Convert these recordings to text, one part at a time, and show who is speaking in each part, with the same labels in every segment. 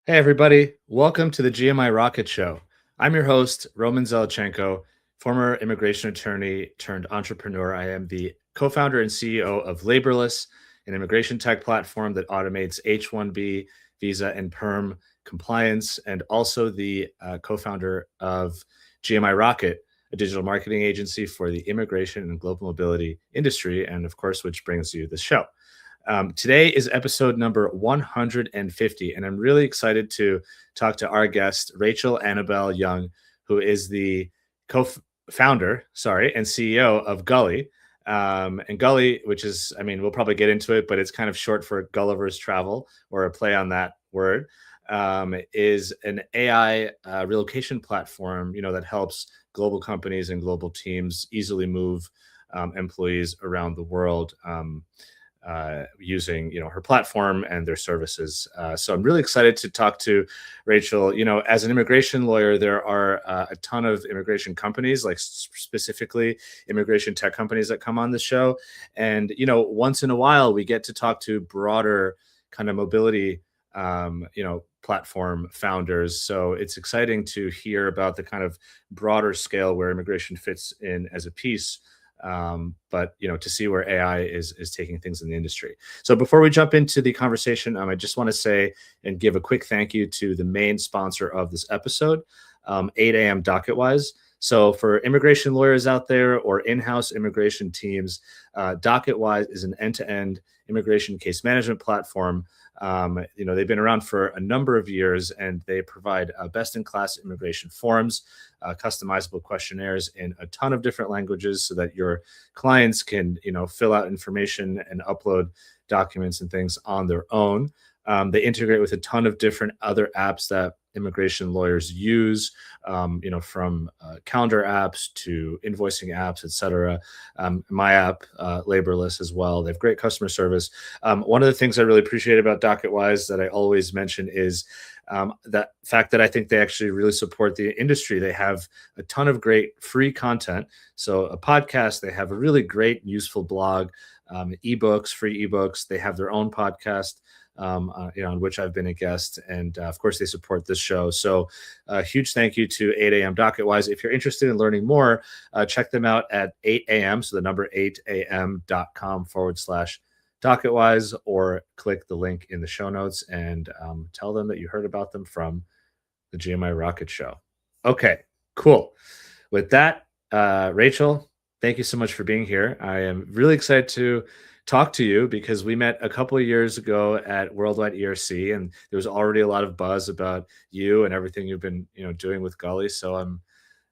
Speaker 1: Hey, everybody. Welcome to the GMI Rocket Show. I'm your host, Roman Zelichenko, former immigration attorney turned entrepreneur. I am the co founder and CEO of Laborless, an immigration tech platform that automates H-1B visa and perm compliance, and also the co founder of GMI Rocket, a digital marketing agency for the immigration and global mobility industry, and of course, which brings you this show. Today is episode number 150, and I'm really excited to talk to our guest, Rachael Annabelle Yong, who is the co-founder, and CEO of Gullie. And Gullie, which is, I mean, we'll probably get into it, but it's kind of short for Gulliver's Travel, or a play on that word, is an AI relocation platform, that helps global companies and global teams easily move employees around the world. Using her platform and their services. So I'm really excited to talk to Rachael. As an immigration lawyer, there are a ton of immigration companies, like specifically immigration tech companies, that come on the show. And once in a while, we get to talk to broader kind of mobility, platform founders. So it's exciting to hear about the kind of broader scale where immigration fits in as a piece, but to see where AI is taking things in the industry. So before we jump into the conversation, I just want to say and give a quick thank you to the main sponsor of this episode, 8 a.m. DocketWise. So for immigration lawyers out there or in-house immigration teams, DocketWise is an end-to-end immigration case management platform. They've been around for a number of years, and they provide best-in-class immigration forms, customizable questionnaires in a ton of different languages, so that your clients can, fill out information and upload documents and things on their own. They integrate with a ton of different other apps that immigration lawyers use, from calendar apps to invoicing apps, etc. My app, Laborless, as well. They have great customer service. One of the things I really appreciate about DocketWise that I always mention is that fact that I think they actually really support the industry. They have a ton of great free content. So a podcast, they have a really great, useful blog, ebooks, free ebooks. They have their own podcast, on which I've been a guest, and of course they support this show. So a huge thank you to 8 a.m. DocketWise. If you're interested in learning more, check them out at 8 a.m. So the number 8am.com/DocketWise, or click the link in the show notes and tell them that you heard about them from the GMI Rocket Show. Okay, cool. With that, Rachael, thank you so much for being here. I am really excited to talk to you because we met a couple of years ago at Worldwide ERC, and there was already a lot of buzz about you and everything you've been, doing with Gullie. So I'm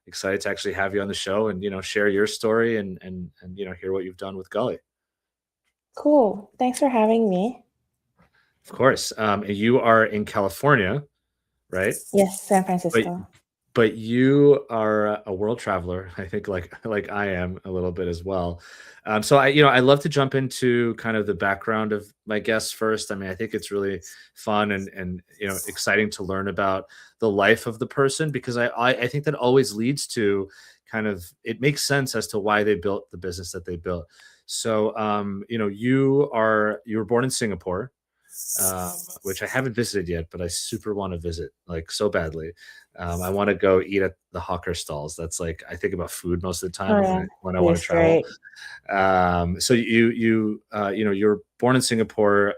Speaker 1: excited to actually have you on the show and, share your story and hear what you've done with Gullie.
Speaker 2: Cool. Thanks for having me.
Speaker 1: Of course. You are in California, right?
Speaker 2: Yes, San
Speaker 1: But
Speaker 2: Francisco.
Speaker 1: but you are a world traveler, I think, like I am a little bit as well. So I love to jump into kind of the background of my guests first. I mean, I think it's really fun and exciting to learn about the life of the person, because I think that always leads to kind of, it makes sense as to why they built the business that they built. So you were born in Singapore, which I haven't visited yet, but I super want to visit, like, so badly. I want to go eat at the hawker stalls. That's, like, I think about food most of the time
Speaker 2: Oh
Speaker 1: when
Speaker 2: yeah,
Speaker 1: I want to
Speaker 2: it's
Speaker 1: travel.
Speaker 2: great.
Speaker 1: So you're born in Singapore.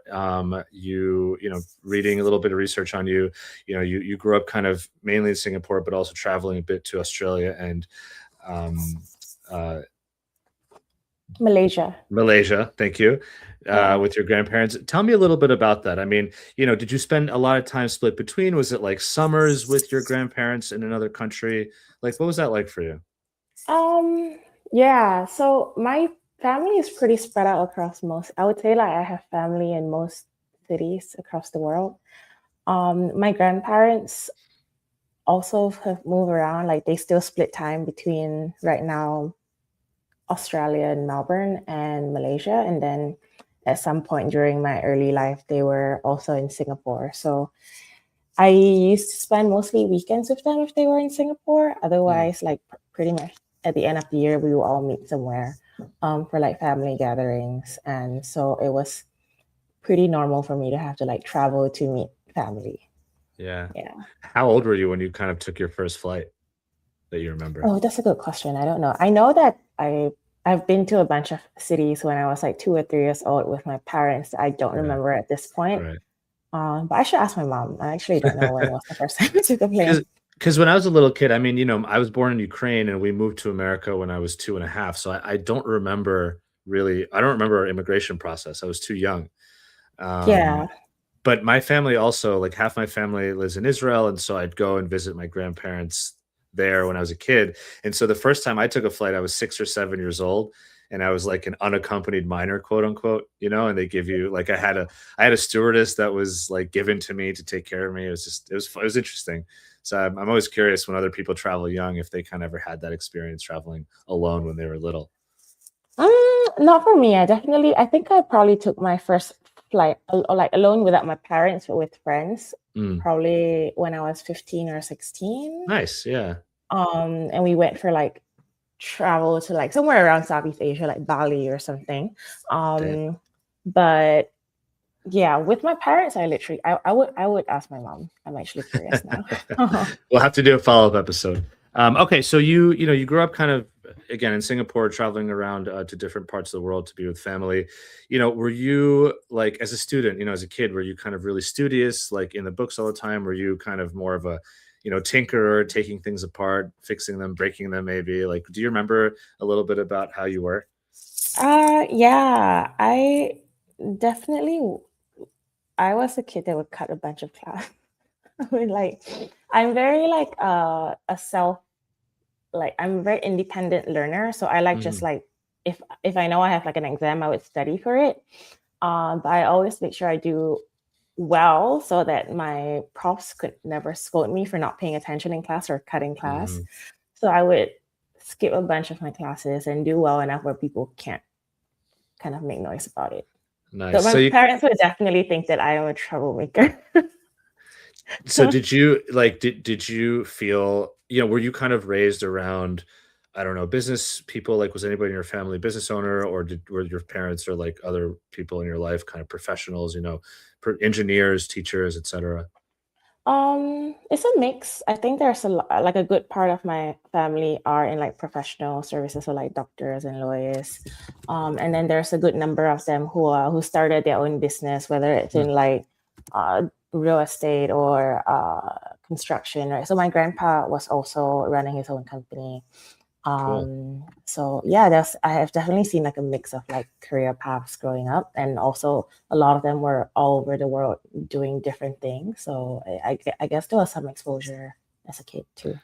Speaker 1: Reading a little bit of research on you, you grew up kind of mainly in Singapore, but also traveling a bit to Australia and um, uh,
Speaker 2: Malaysia.
Speaker 1: Malaysia. Thank you.
Speaker 2: Yeah.
Speaker 1: With your grandparents. Tell me a little bit about that. I mean, did you spend a lot of time split between? Was it like summers with your grandparents in another country? Like, what was that like for you?
Speaker 2: Um, yeah, so my family is pretty spread out across most. I would say like I have family in most cities across the world. My grandparents also have moved around, like they still split time between right now Australia and Melbourne and Malaysia. And then at some point during my early life, they were also in Singapore. So I used to spend mostly weekends with them if they were in Singapore. Otherwise, like pretty much at the end of the year, we will all meet somewhere for like family gatherings. And so it was pretty normal for me to have to like travel to meet family.
Speaker 1: Yeah.
Speaker 2: Yeah.
Speaker 1: How old were you when you kind of took your first flight that you remember?
Speaker 2: Oh, that's a good question. I don't know. I know that I've been to a bunch of cities when I was like 2 or 3 years old with my parents. I don't
Speaker 1: Yeah.
Speaker 2: remember at this point.
Speaker 1: Right.
Speaker 2: But I should ask my mom. I actually don't know when was the first time I took a plane.
Speaker 1: Because when I was a little kid, I mean, I was born in Ukraine and we moved to America when I was 2.5. So I don't remember really, I don't remember our immigration process. I was too young.
Speaker 2: Yeah.
Speaker 1: Um, but my family also, like half my family lives in Israel. And so I'd go and visit my grandparents there when I was a kid. And so the first time I took a flight, I was 6 or 7 years old. And I was like an unaccompanied minor, quote unquote, and they give you like I had a stewardess that was like given to me to take care of me. It was interesting. So I'm always curious when other people travel young if they kind of ever had that experience traveling alone when they were little.
Speaker 2: Not for me. I think I probably took my first flight like alone without my parents, but with friends,
Speaker 1: Mm,
Speaker 2: probably when I was 15 or 16.
Speaker 1: nice. Yeah.
Speaker 2: And we went for like travel to like somewhere around Southeast Asia, like Bali or something.
Speaker 1: Damn.
Speaker 2: But yeah, with my parents, I would ask my mom. I'm actually curious now.
Speaker 1: We'll have to do a follow-up episode. Okay, so you grew up kind of again in Singapore, traveling around to different parts of the world to be with family. Were you like as a student, as a kid, were you kind of really studious, like in the books all the time? Were you kind of more of a, tinkerer, taking things apart, fixing them, breaking them, maybe? Like, do you remember a little bit about how you were?
Speaker 2: Yeah, definitely I was a kid that would cut a bunch of class. I mean, like, I'm very like a self like I'm a very independent learner. So I like just
Speaker 1: Mhm.
Speaker 2: like if I know I have like an exam, I would study for it. But I always make sure I do well so that my profs could never scold me for not paying attention in class or cutting class.
Speaker 1: Mhm.
Speaker 2: So I would skip a bunch of my classes and do well enough where people can't kind of make noise about it. So
Speaker 1: Nice.
Speaker 2: my parents would definitely think that I am a troublemaker.
Speaker 1: So did you like did you feel, were you kind of raised around, I don't know, business people? Like was anybody in your family business owner, or were your parents or like other people in your life kind of professionals, engineers, teachers, etc.?
Speaker 2: It's a mix. I think there's like a good part of my family are in like professional services, so like doctors and lawyers. And then there's a good number of them who started their own business, whether it's in like real estate or construction, right? So my grandpa was also running his own company.
Speaker 1: Cool.
Speaker 2: So yeah, I have definitely seen like a mix of like career paths growing up, and also a lot of them were all over the world doing different things. So I guess there was some exposure as a kid too.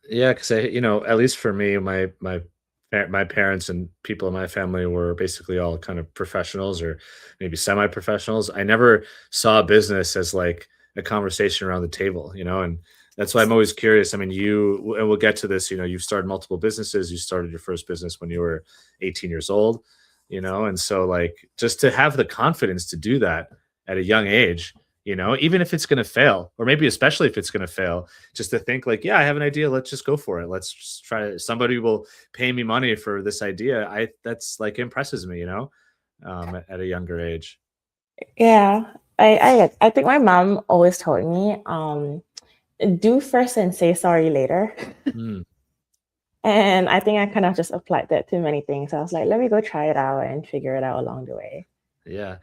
Speaker 1: Yeah, because at least for me, my parents and people in my family were basically all kind of professionals or maybe semi-professionals. I never saw business as like a conversation around the table, and that's why I'm always curious. I mean, and we'll get to this. You've started multiple businesses. You started your first business when you were 18 years old, and so like just to have the confidence to do that at a young age. Even if it's going to fail, or maybe especially if it's going to fail, just to think like, yeah, I have an idea, let's just go for it, let's just try it. Somebody will pay me money for this idea. That's like impresses me, at a younger age.
Speaker 2: Yeah, I think my mom always told me, do first and say sorry later.
Speaker 1: Mm,
Speaker 2: And I think I kind of just applied that to many things. I was like, let me go try it out and figure it out along the way.
Speaker 1: yeah.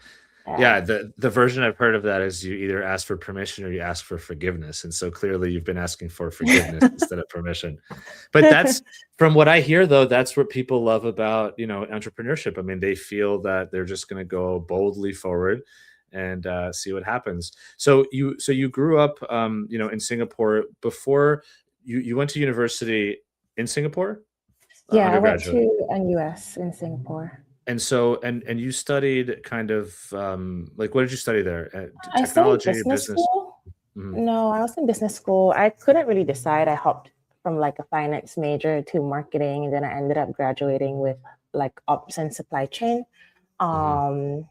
Speaker 2: Yeah.
Speaker 1: Yeah, the version I've heard of that is you either ask for permission or you ask for forgiveness, and so clearly you've been asking for forgiveness instead of permission. But that's from what I hear, though, that's what people love about, entrepreneurship. I mean, they feel that they're just going to go boldly forward and see what happens. So you grew up, in Singapore before you went to university in Singapore,
Speaker 2: Yeah, I went
Speaker 1: undergraduate.
Speaker 2: to US in Singapore.
Speaker 1: And so and you studied kind of, like, what did you study there?
Speaker 2: I studied
Speaker 1: Technology,
Speaker 2: business
Speaker 1: business?
Speaker 2: school.
Speaker 1: Mhm,
Speaker 2: No, I was in business school. I couldn't really decide. I hopped from like a finance major to marketing, and then I ended up graduating with like ops and supply chain.
Speaker 1: mhm.
Speaker 2: Um,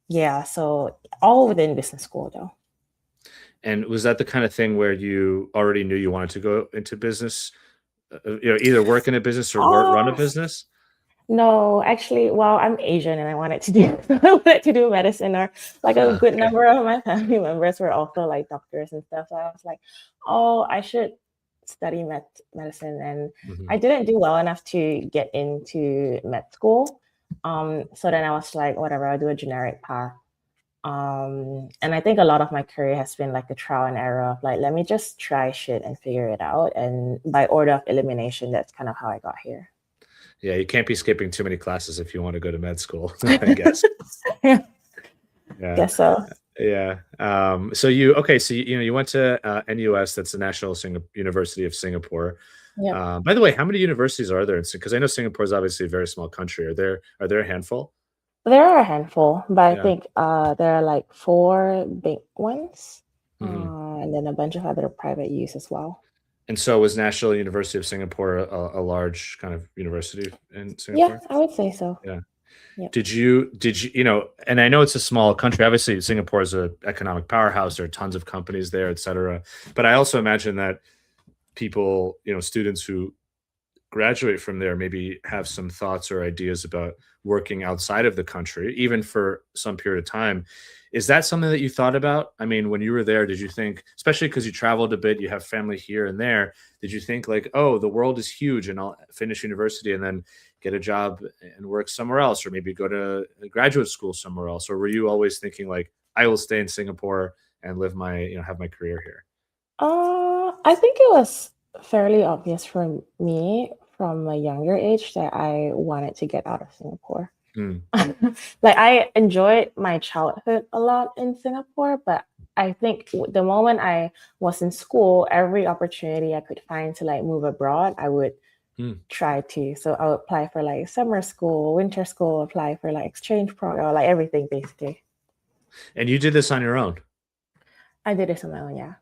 Speaker 2: yeah, so all within business school though.
Speaker 1: And was that the kind of thing where you already knew you wanted to go into business? Either work in a business or run a
Speaker 2: Uh,
Speaker 1: business?
Speaker 2: No, actually, well, I'm Asian and I wanted to do I wanted to do medicine, or like a good
Speaker 1: Okay.
Speaker 2: number of my family members were also like doctors and stuff. So I was like, oh, I should study medicine, and I
Speaker 1: Mhm.
Speaker 2: didn't do well enough to get into med school. So then I was like, whatever, I'll do a generic path. And I think a lot of my career has been like a trial and error of like, let me just try shit and figure it out. And by order of elimination, that's kind of how I got here.
Speaker 1: Yeah, you can't be skipping too many classes if you want to go to med school, I guess.
Speaker 2: Yeah,
Speaker 1: Yeah.
Speaker 2: guess so.
Speaker 1: Yeah. So you went to NUS, that's the National University of Singapore.
Speaker 2: Yep.
Speaker 1: By the way, how many universities are there? Because I know Singapore is obviously a very small country. Are there a handful?
Speaker 2: There are a handful, but I
Speaker 1: Yeah.
Speaker 2: think there are like four big ones,
Speaker 1: Hmm.
Speaker 2: and then a bunch of other private use as well.
Speaker 1: And so was National University of Singapore a large kind of university in
Speaker 2: Yeah,
Speaker 1: Singapore?
Speaker 2: I would say so.
Speaker 1: Yeah.
Speaker 2: Yep.
Speaker 1: Did you, and I know it's a small country. Obviously, Singapore is an economic powerhouse. There are tons of companies there, et cetera. But I also imagine that people, students who graduate from there maybe have some thoughts or ideas about working outside of the country, even for some period of time. Is that something that you thought about? I mean, when you were there, did you think, especially because you traveled a bit, you have family here and there, did you think like, oh, the world is huge and I'll finish university and then get a job and work somewhere else, or maybe go to graduate school somewhere else? Or were you always thinking like, I will stay in Singapore and live have my career here?
Speaker 2: I think it was fairly obvious for me from a younger age that I wanted to get out of Singapore.
Speaker 1: Mm,
Speaker 2: Like I enjoyed my childhood a lot in Singapore, but I think the moment I was in school, every opportunity I could find to like move abroad, I would
Speaker 1: mm.
Speaker 2: try to. So I would apply for like summer school, winter school, apply for like exchange program, like everything basically.
Speaker 1: And you did this on your own.
Speaker 2: I did this on my own, yeah.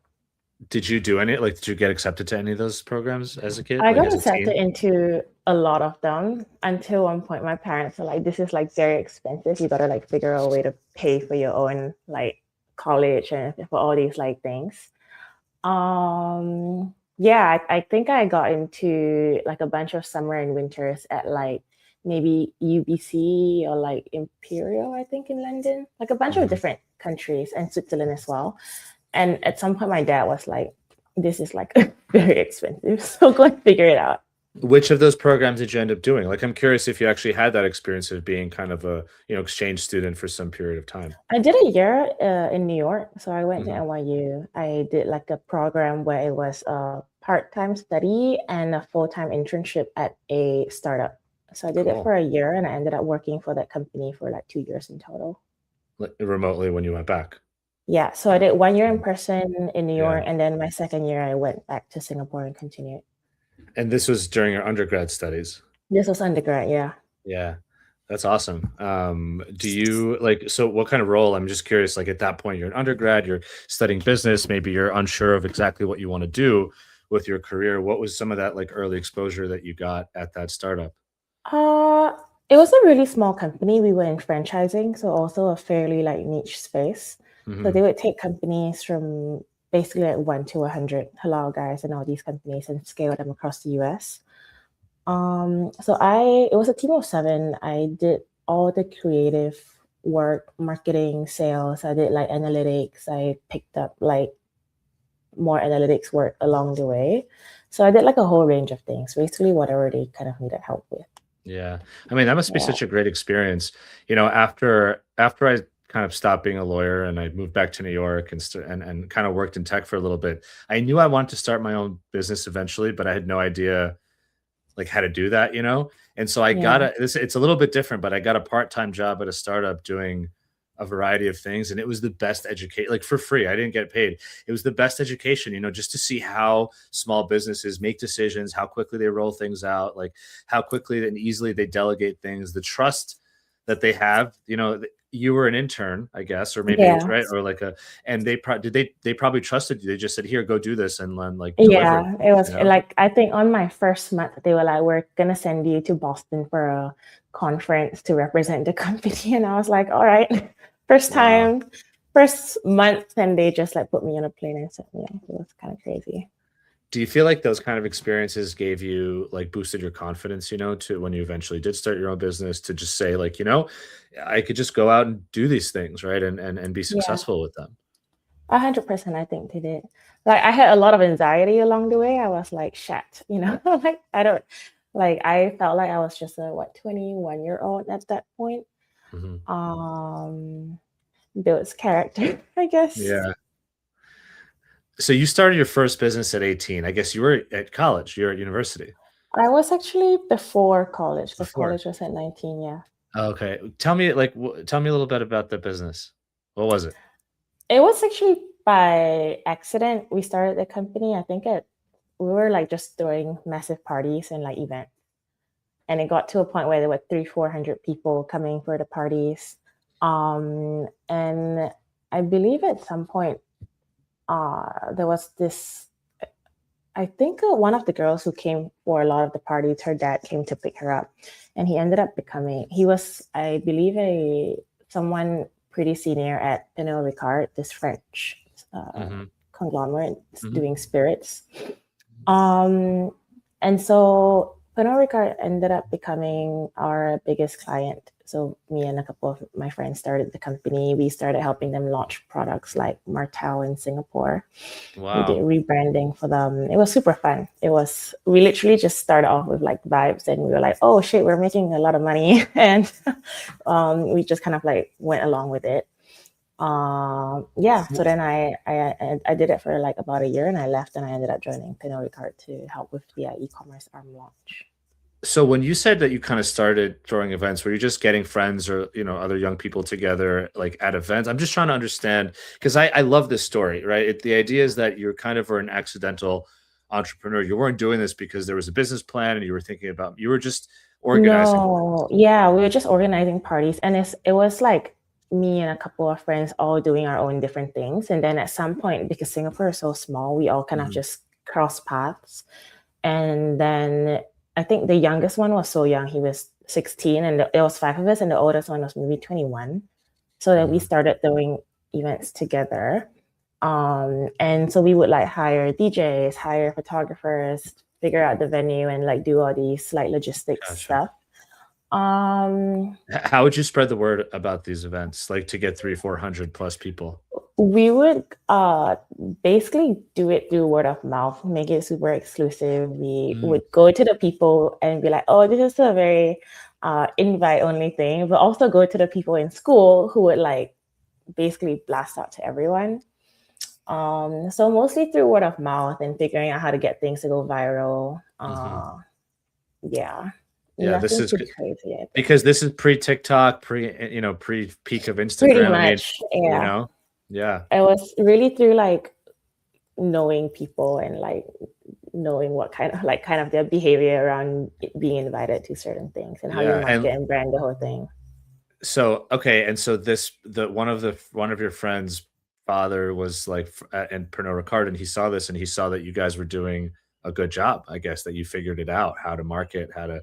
Speaker 1: Did you get accepted to any of those programs as a kid,
Speaker 2: I
Speaker 1: like
Speaker 2: got
Speaker 1: as a
Speaker 2: accepted
Speaker 1: teen?
Speaker 2: into a lot of them until one point my parents were like, this is like very expensive. You gotta like figure out a way to pay for your own like college and for all these like things. Yeah, I think I got into like a bunch of summer and winters at like maybe UBC or like Imperial, I think in London, like a bunch of
Speaker 1: Mhm.
Speaker 2: different countries and Switzerland as well. And at some point my dad was like, this is like very expensive. So go and figure it out.
Speaker 1: Which of those programs did you end up doing? Like, I'm curious if you actually had that experience of being kind of a, exchange student for some period of time.
Speaker 2: I did a year in New York. So I went to
Speaker 1: Mhm.
Speaker 2: NYU. I did like a program where it was a part-time study and a full-time internship at a startup. So I did it
Speaker 1: Cool.
Speaker 2: for a year and I ended up working for that company for like 2 years in total.
Speaker 1: Like, remotely when you went back.
Speaker 2: Yeah. So I did 1 year in
Speaker 1: Mm.
Speaker 2: person in New
Speaker 1: Yeah.
Speaker 2: York. And then my second year, I went back to Singapore and continued.
Speaker 1: And this was during your undergrad studies.
Speaker 2: This was undergrad. Yeah.
Speaker 1: Yeah. That's awesome. Do you like, so what kind of role? I'm just curious, like at that point, you're an undergrad, you're studying business, maybe you're unsure of exactly what you want to do with your career. What was some of that like early exposure that you got at that startup?
Speaker 2: Uh, it was a really small company. We were in franchising, so also a fairly like niche space. So
Speaker 1: Hmm.
Speaker 2: they would take companies from basically like 1 to 100 halal guys and all these companies and scale them across the US. It was a team of seven. I did all the creative work, marketing, sales. I did like analytics. I picked up like more analytics work along the way. So I did like a whole range of things, basically whatever they kind of needed help with.
Speaker 1: Yeah. I mean, that must be
Speaker 2: Yeah.
Speaker 1: such a great experience. After I kind of stopped being a lawyer and I moved back to New York and kind of worked in tech for a little bit, I knew I wanted to start my own business eventually, but I had no idea like how to do that. And so I got
Speaker 2: Yeah.
Speaker 1: it's a little bit different, but I got a part-time job at a startup doing a variety of things, and it was the best educate like for free. I didn't get paid. It was the best education, just to see how small businesses make decisions, how quickly they roll things out, like how quickly and easily they delegate things, the trust that they have. You were an intern, I guess, or maybe
Speaker 2: Yeah.
Speaker 1: right, or like and they probably trusted you. They just said, "Here, go do this," and then like deliver.
Speaker 2: Yeah. It was
Speaker 1: You know?
Speaker 2: like, I think on my first month, they were like, we're going to send you to Boston for a conference to represent the company. And I was like, all right, first
Speaker 1: Wow.
Speaker 2: time, first month. And they just like put me on a plane and sent me off. It was kind of crazy.
Speaker 1: Do you feel like those kind of experiences gave you like boosted your confidence, to when you eventually did start your own business to just say like, I could just go out and do these things, right? And be
Speaker 2: Yeah,
Speaker 1: successful with them.
Speaker 2: 100%. I think they did. Like I had a lot of anxiety along the way. I was like, shit, like I don't, like I felt like I was just a 21-year-old at that point.
Speaker 1: Mhm.
Speaker 2: Um, Builds character, I guess.
Speaker 1: Yeah. So you started your first business at 18. I guess you were at college, you're at university
Speaker 2: I was actually before college because
Speaker 1: before.
Speaker 2: college was at 19. Yeah.
Speaker 1: Okay. Tell me like tell me a little bit about the business. What was it?
Speaker 2: It was actually by accident we started the company. I think we were like just throwing massive parties and like events. And it got to a point where there were 400 people coming for the parties. And I believe at some point there was this, I think one of the girls who came for a lot of the parties, her dad came to pick her up, and he ended up he was, I believe, someone pretty senior at Pernod Ricard, this French
Speaker 1: Mhm.
Speaker 2: conglomerate
Speaker 1: Mhm.
Speaker 2: doing spirits. Um, and so Pernod Ricard ended up becoming our biggest client. So me and a couple of my friends started the company. We started helping them launch products like Martell in Singapore. We did
Speaker 1: Wow.
Speaker 2: rebranding for them. It was super fun. We literally just started off with like vibes and we were like, oh shit, we're making a lot of money. And we just kind of like went along with it. Yeah, so then I did it for like about a year and I left and I ended up joining Pernod Ricard to help with the e-commerce arm launch.
Speaker 1: So when you said that you kind of started throwing events, were you just getting friends or other young people together like at events? I'm just trying to understand because I love this story, right? The idea is that you're kind of were an accidental entrepreneur. You weren't doing this because there was a business plan and you were thinking about you were just organizing.
Speaker 2: No, yeah, we were just organizing parties and it was like me and a couple of friends all doing our own different things. And then at some point, because Singapore is so small, we all kind of
Speaker 1: Mhm.
Speaker 2: just crossed paths. And then I think the youngest one was so young, he was 16, and there was five of us, and the oldest one was maybe 21. So that we
Speaker 1: Mhm.
Speaker 2: started doing events together. And so we would like hire DJs, hire photographers, figure out the venue, and like do all these like logistics
Speaker 1: Gotcha.
Speaker 2: stuff. Um,
Speaker 1: How would you spread the word about these events, like to get 300-400 plus people?
Speaker 2: we would basically do it through word of mouth, make it super exclusive. We
Speaker 1: Mm.
Speaker 2: would go to the people and be like, oh, this is a very invite only thing, but also go to the people in school who would like basically blast out to everyone. So mostly through word of mouth and figuring out how to get things to go viral.
Speaker 1: Mhm.
Speaker 2: Yeah,
Speaker 1: Yeah, this
Speaker 2: nothing
Speaker 1: is
Speaker 2: too crazy, I think.
Speaker 1: because this is pre-TikTok, pre-peak of
Speaker 2: Pretty
Speaker 1: Instagram. I mean,
Speaker 2: much,
Speaker 1: you
Speaker 2: yeah.
Speaker 1: know? Yeah.
Speaker 2: It was really through like knowing people and like knowing what kind of their behavior around being invited to certain things and how you
Speaker 1: Yeah, and
Speaker 2: market and brand the whole thing.
Speaker 1: so okay, and so this the one of your friends' father was like in Pernod Ricard, and he saw this, and he saw that you guys were doing a good job. I guess that you figured it out, how to market, how to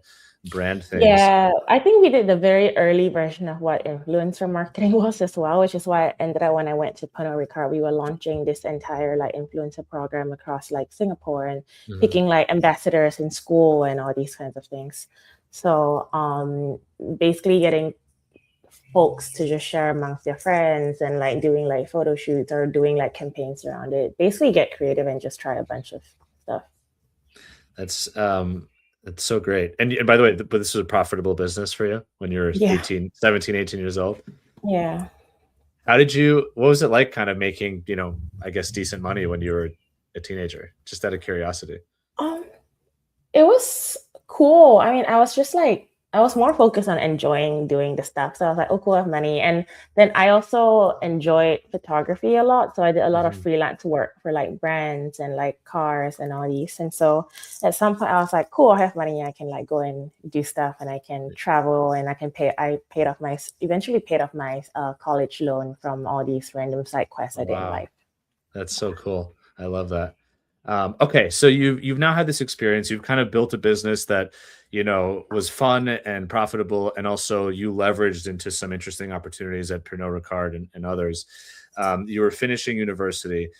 Speaker 1: brand things.
Speaker 2: Yeah, I think we did the very early version of what influencer marketing was as well, which is why I ended up when I went to Pernod Ricard, we were launching this entire like influencer program across like Singapore and
Speaker 1: Mhm.
Speaker 2: picking like ambassadors in school and all these kinds of things. So basically getting folks to just share amongst their friends and like doing like photo shoots or doing like campaigns around it. Basically get creative and just try a bunch of stuff.
Speaker 1: That's that's so great. And by the way, but this was a profitable business for you when you were
Speaker 2: Yeah.
Speaker 1: 18, 17, 18 years old.
Speaker 2: Yeah.
Speaker 1: How did you what was it like kind of making, I guess decent money when you were a teenager? Just out of curiosity.
Speaker 2: Um, It was cool. I mean, I was just like, I was more focused on enjoying doing the stuff. So I was like, oh, cool, I have money. And then I also enjoyed photography a lot. So I did a lot of
Speaker 1: Mhm.
Speaker 2: freelance work for like brands and like cars and all these. And so at some point I was like, cool, I have money. I can like go and do stuff and I can travel and eventually paid off my college loan from all these random side quests I did in
Speaker 1: Wow.
Speaker 2: life.
Speaker 1: That's so cool. I love that. Okay, so you've now had this experience. You've kind of built a business that was fun and profitable, and also you leveraged into some interesting opportunities at Pernod Ricard and others. You were finishing university.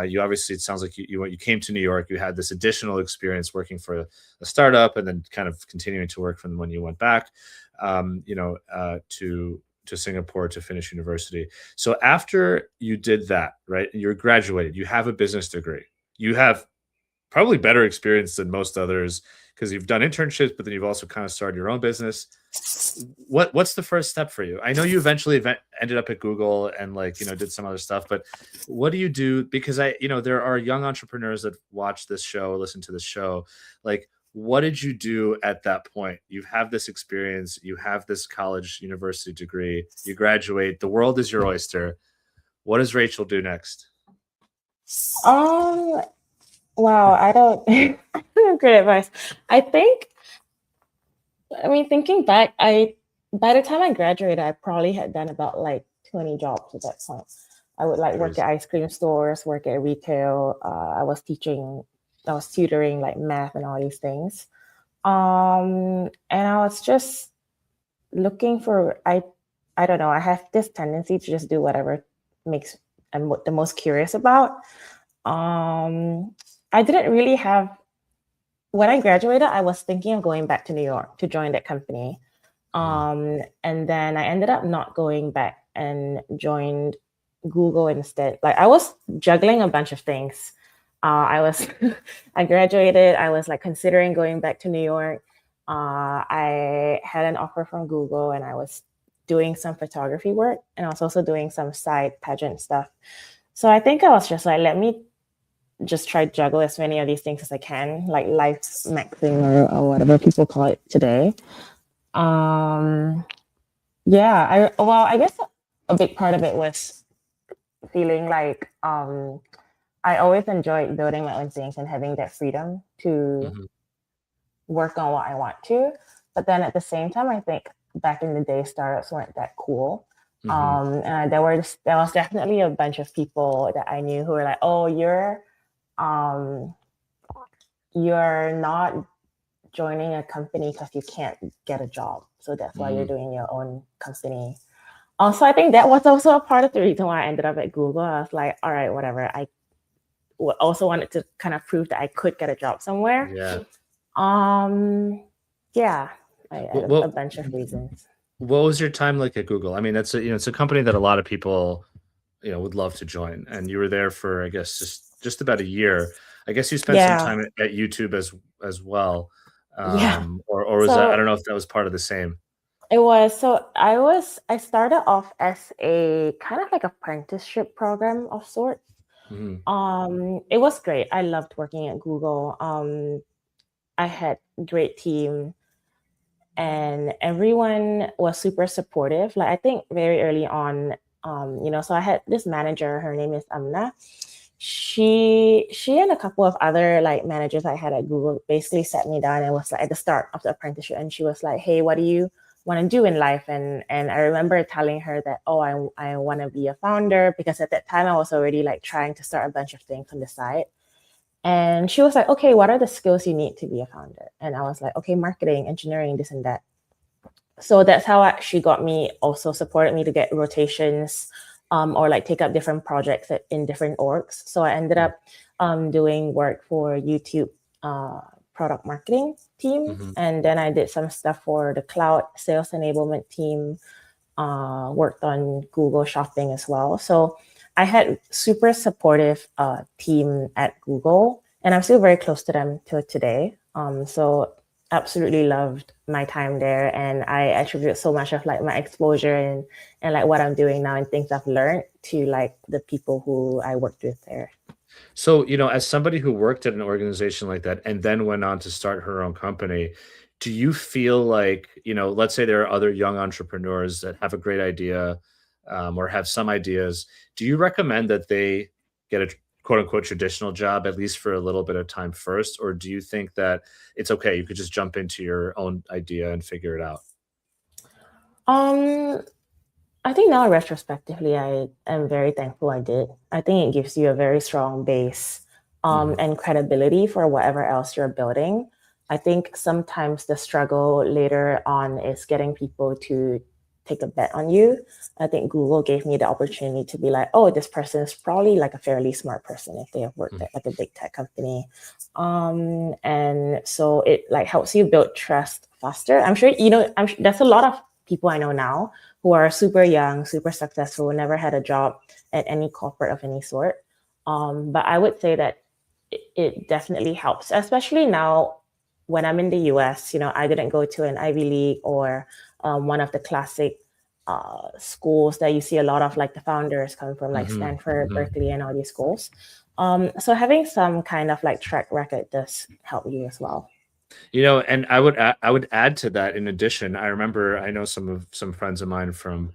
Speaker 1: You obviously, it sounds like you came to New York. You had this additional experience working for a startup, and then kind of continuing to work from when you went back, to Singapore to finish university. So after you did that, right, you're graduated. You have a business degree. You have probably better experience than most others because you've done internships, but then you've also kind of started your own business. What's the first step for you? I know you eventually ended up at Google and did some other stuff, but what do you do? Because there are young entrepreneurs that watch this show, listen to this show. Like, what did you do at that point? You have this experience, you have this college university degree, you graduate, the world is your oyster. What does Rachel do next?
Speaker 2: Wow, I don't great advice. Thinking back, by the time I graduated, I probably had done about like 20 jobs at that point. I would work at ice cream stores, work at retail. I was tutoring like math and all these things. And I was just looking for, I don't know, I have this tendency to just do whatever I'm the most curious about. I didn't really have, when I graduated, I was thinking of going back to New York to join that company. And then I ended up not going back and joined Google instead. Like, I was juggling a bunch of things. I graduated, I was like considering going back to New York. I had an offer from Google and I was doing some photography work, and I was also doing some side pageant stuff. So I think I was just like, let me just try to juggle as many of these things as I can, like life maxing or whatever people call it today. I guess a big part of it was feeling like I always enjoyed building my own things and having that freedom to work on what I want to. But then at the same time, I think back in the day, startups weren't that cool. And there was definitely a bunch of people that I knew who were like, "Oh, you're not joining a company because you can't get a job, so that's why you're doing your own company." Also, I think that was also a part of the reason why I ended up at Google. I was like, all right, whatever. I also wanted to kind of prove that I could get a job somewhere.
Speaker 1: Yeah.
Speaker 2: A bunch of reasons.
Speaker 1: What was your time like at Google? I mean, it's a company that a lot of people would love to join, and you were there for, I guess, just about a year. I guess you spent some time at YouTube as well. Or was that, I don't know if that was part of the same.
Speaker 2: It was. So I started off as a kind of like apprenticeship program of sorts. It was great. I loved working at Google. I had a great team and everyone was super supportive. Like, I think very early on, so I had this manager, her name is Amna. She and a couple of other like managers I had at Google basically sat me down and was like at the start of the apprenticeship, and she was like, "Hey, what do you want to do in life?" And I remember telling her that, "Oh, I want to be a founder," because at that time I was already like trying to start a bunch of things on the side. And she was like, "Okay, what are the skills you need to be a founder?" And I was like, "Okay, marketing, engineering, this and that." So that's how she supported me to get rotations, or like take up different projects in different orgs. So I ended up doing work for YouTube product marketing team. And then I did some stuff for the cloud sales enablement team, worked on Google Shopping as well. So I had super supportive team at Google, and I'm still very close to them till today. So absolutely loved my time there, and I attribute so much of like my exposure and like what I'm doing now and things I've learned to like the people who I worked with there.
Speaker 1: So, as somebody who worked at an organization like that and then went on to start her own company, do you feel like, let's say there are other young entrepreneurs that have a great idea, or have some ideas, do you recommend that they get a quote unquote traditional job, at least for a little bit of time first? Or do you think that it's okay, you could just jump into your own idea and figure it out?
Speaker 2: I think now retrospectively, I am very thankful I did. I think it gives you a very strong base and credibility for whatever else you're building. I think sometimes the struggle later on is getting people to take a bet on you. I think Google gave me the opportunity to be like, oh, this person is probably like a fairly smart person if they have worked at like a big tech company. And so it like helps you build trust faster. I'm sure, there's a lot of people I know now who are super young, super successful, never had a job at any corporate of any sort. But I would say that it definitely helps, especially now when I'm in the US. I didn't go to an Ivy League or one of the classic schools that you see a lot of like the founders come from, like Stanford, Berkeley, and all these schools. So having some kind of like track record does help you as well.
Speaker 1: And I would add to that. In addition, I know some friends of mine from,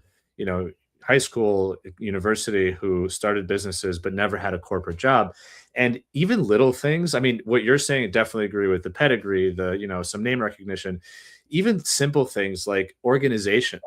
Speaker 1: high school, university, who started businesses but never had a corporate job. And even little things, I mean, what you're saying, I definitely agree with: the pedigree, some name recognition, even simple things like organization.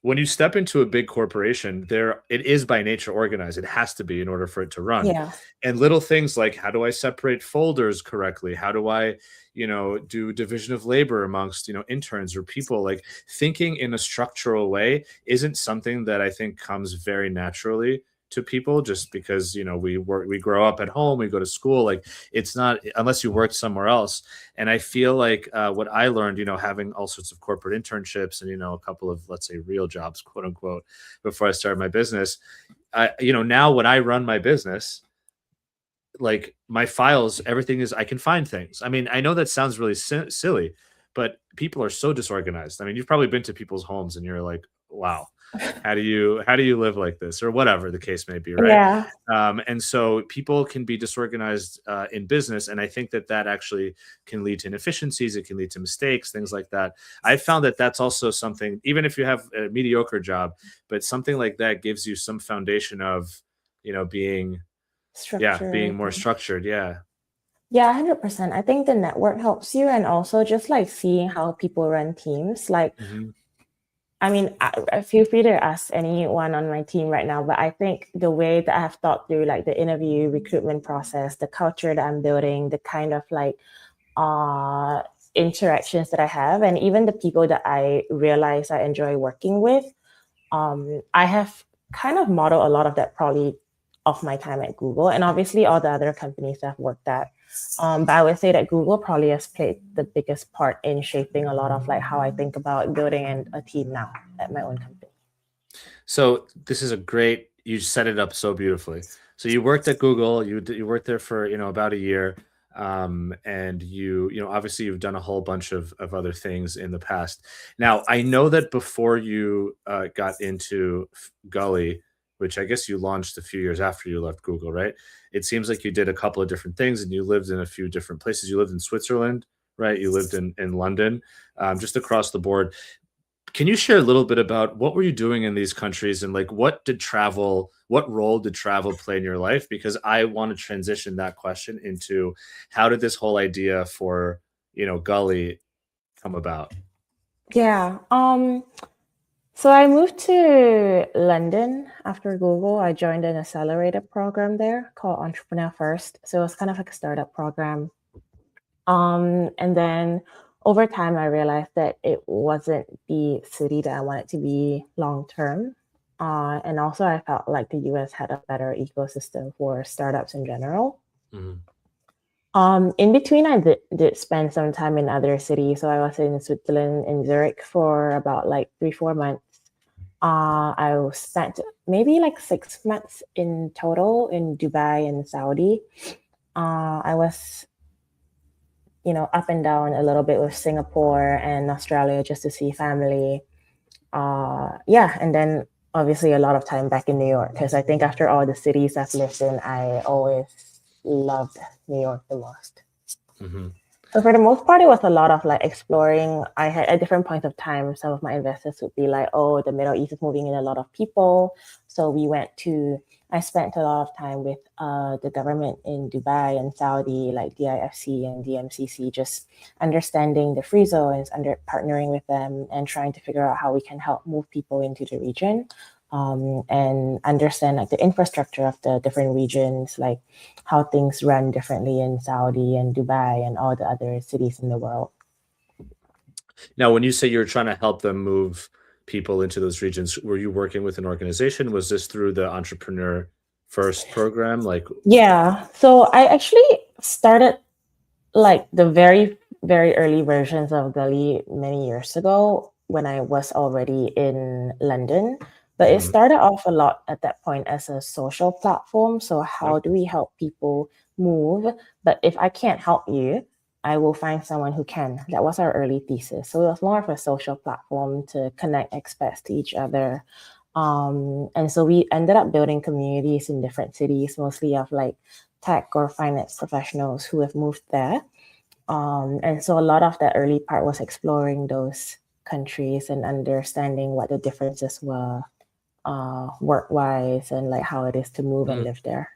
Speaker 1: When you step into a big corporation, it is by nature organized. It has to be in order for it to run.
Speaker 2: Yeah.
Speaker 1: And little things like, how do I separate folders correctly? How do I, do division of labor amongst, interns or people? Like, thinking in a structural way isn't something that I think comes very naturally to people, just because, we grow up at home, we go to school. Like, it's not, unless you worked somewhere else. And I feel like what I learned, having all sorts of corporate internships and, a couple of, let's say, real jobs, quote unquote, before I started my business, now when I run my business, like, my files, everything is, I can find things. I mean, I know that sounds really silly, but people are so disorganized. I mean, you've probably been to people's homes and you're like, wow, how do you live like this, or whatever the case may be, right?
Speaker 2: Yeah.
Speaker 1: And so people can be disorganized in business, and I think that actually can lead to inefficiencies. It can lead to mistakes, things like that. I found that that's also something, even if you have a mediocre job, but something like that gives you some foundation of, being
Speaker 2: Structure.
Speaker 1: more structured. Yeah.
Speaker 2: Yeah, 100%. I think the network helps you, and also just like seeing how people run teams. Like, I mean, I feel free to ask anyone on my team right now, but I think the way that I have thought through like the interview recruitment process, the culture that I'm building, the kind of like interactions that I have, and even the people that I realize I enjoy working with, I have kind of modeled a lot of that probably of my time at Google, and obviously all the other companies that I've worked at. But I would say that Google probably has played the biggest part in shaping a lot of like how I think about building a team now at my own company.
Speaker 1: So this is you set it up so beautifully. So you worked at Google, you worked there for, about a year. And obviously you've done a whole bunch of other things in the past. Now, I know that before you got into Gullie, which I guess you launched a few years after you left Google, right? It seems like you did a couple of different things, and you lived in a few different places. You lived in Switzerland, right? You lived in London, just across the board. Can you share a little bit about what were you doing in these countries, and like, what role did travel play in your life? Because I want to transition that question into, how did this whole idea for, Gullie come about?
Speaker 2: Yeah. So I moved to London after Google. I joined an accelerator program there called Entrepreneur First. So it was kind of like a startup program. And then over time, I realized that it wasn't the city that I wanted to be long term. And also, I felt like the US had a better ecosystem for startups in general. In between, I did spend some time in other cities. So I was in Switzerland, in Zurich, for about like 3-4 months. I spent maybe like 6 months in total in Dubai and Saudi. I was, up and down a little bit with Singapore and Australia just to see family. Yeah, and then obviously a lot of time back in New York, because I think after all the cities I've lived in, I always loved New York the most. So for the most part, it was a lot of like exploring. I had at different points of time, some of my investors would be like, oh, the Middle East is moving in a lot of people. So I spent a lot of time with the government in Dubai and Saudi, like DIFC and DMCC, just understanding the free zones, partnering with them and trying to figure out how we can help move people into the region. And understand like the infrastructure of the different regions, like how things run differently in Saudi and Dubai and all the other cities in the world.
Speaker 1: Now, when you say you're trying to help them move people into those regions? Were you working with an organization? Was this through the Entrepreneur First program? Like,
Speaker 2: Yeah. So I actually started like the very, very early versions of Gullie many years ago when I was already in London. But it
Speaker 1: mhm,
Speaker 2: started off a lot at that point as a social platform. So, how do
Speaker 1: okay,
Speaker 2: we help people move? But if I can't help you, I will find someone who can. That was our early thesis. So, it was more of a social platform to connect expats to each other. And so, we ended up building communities in different cities, mostly of like tech or finance professionals who have moved there. And so a lot of the early part was exploring those countries and understanding what the differences were work wise and like how it is to move and
Speaker 1: mhm.
Speaker 2: live there.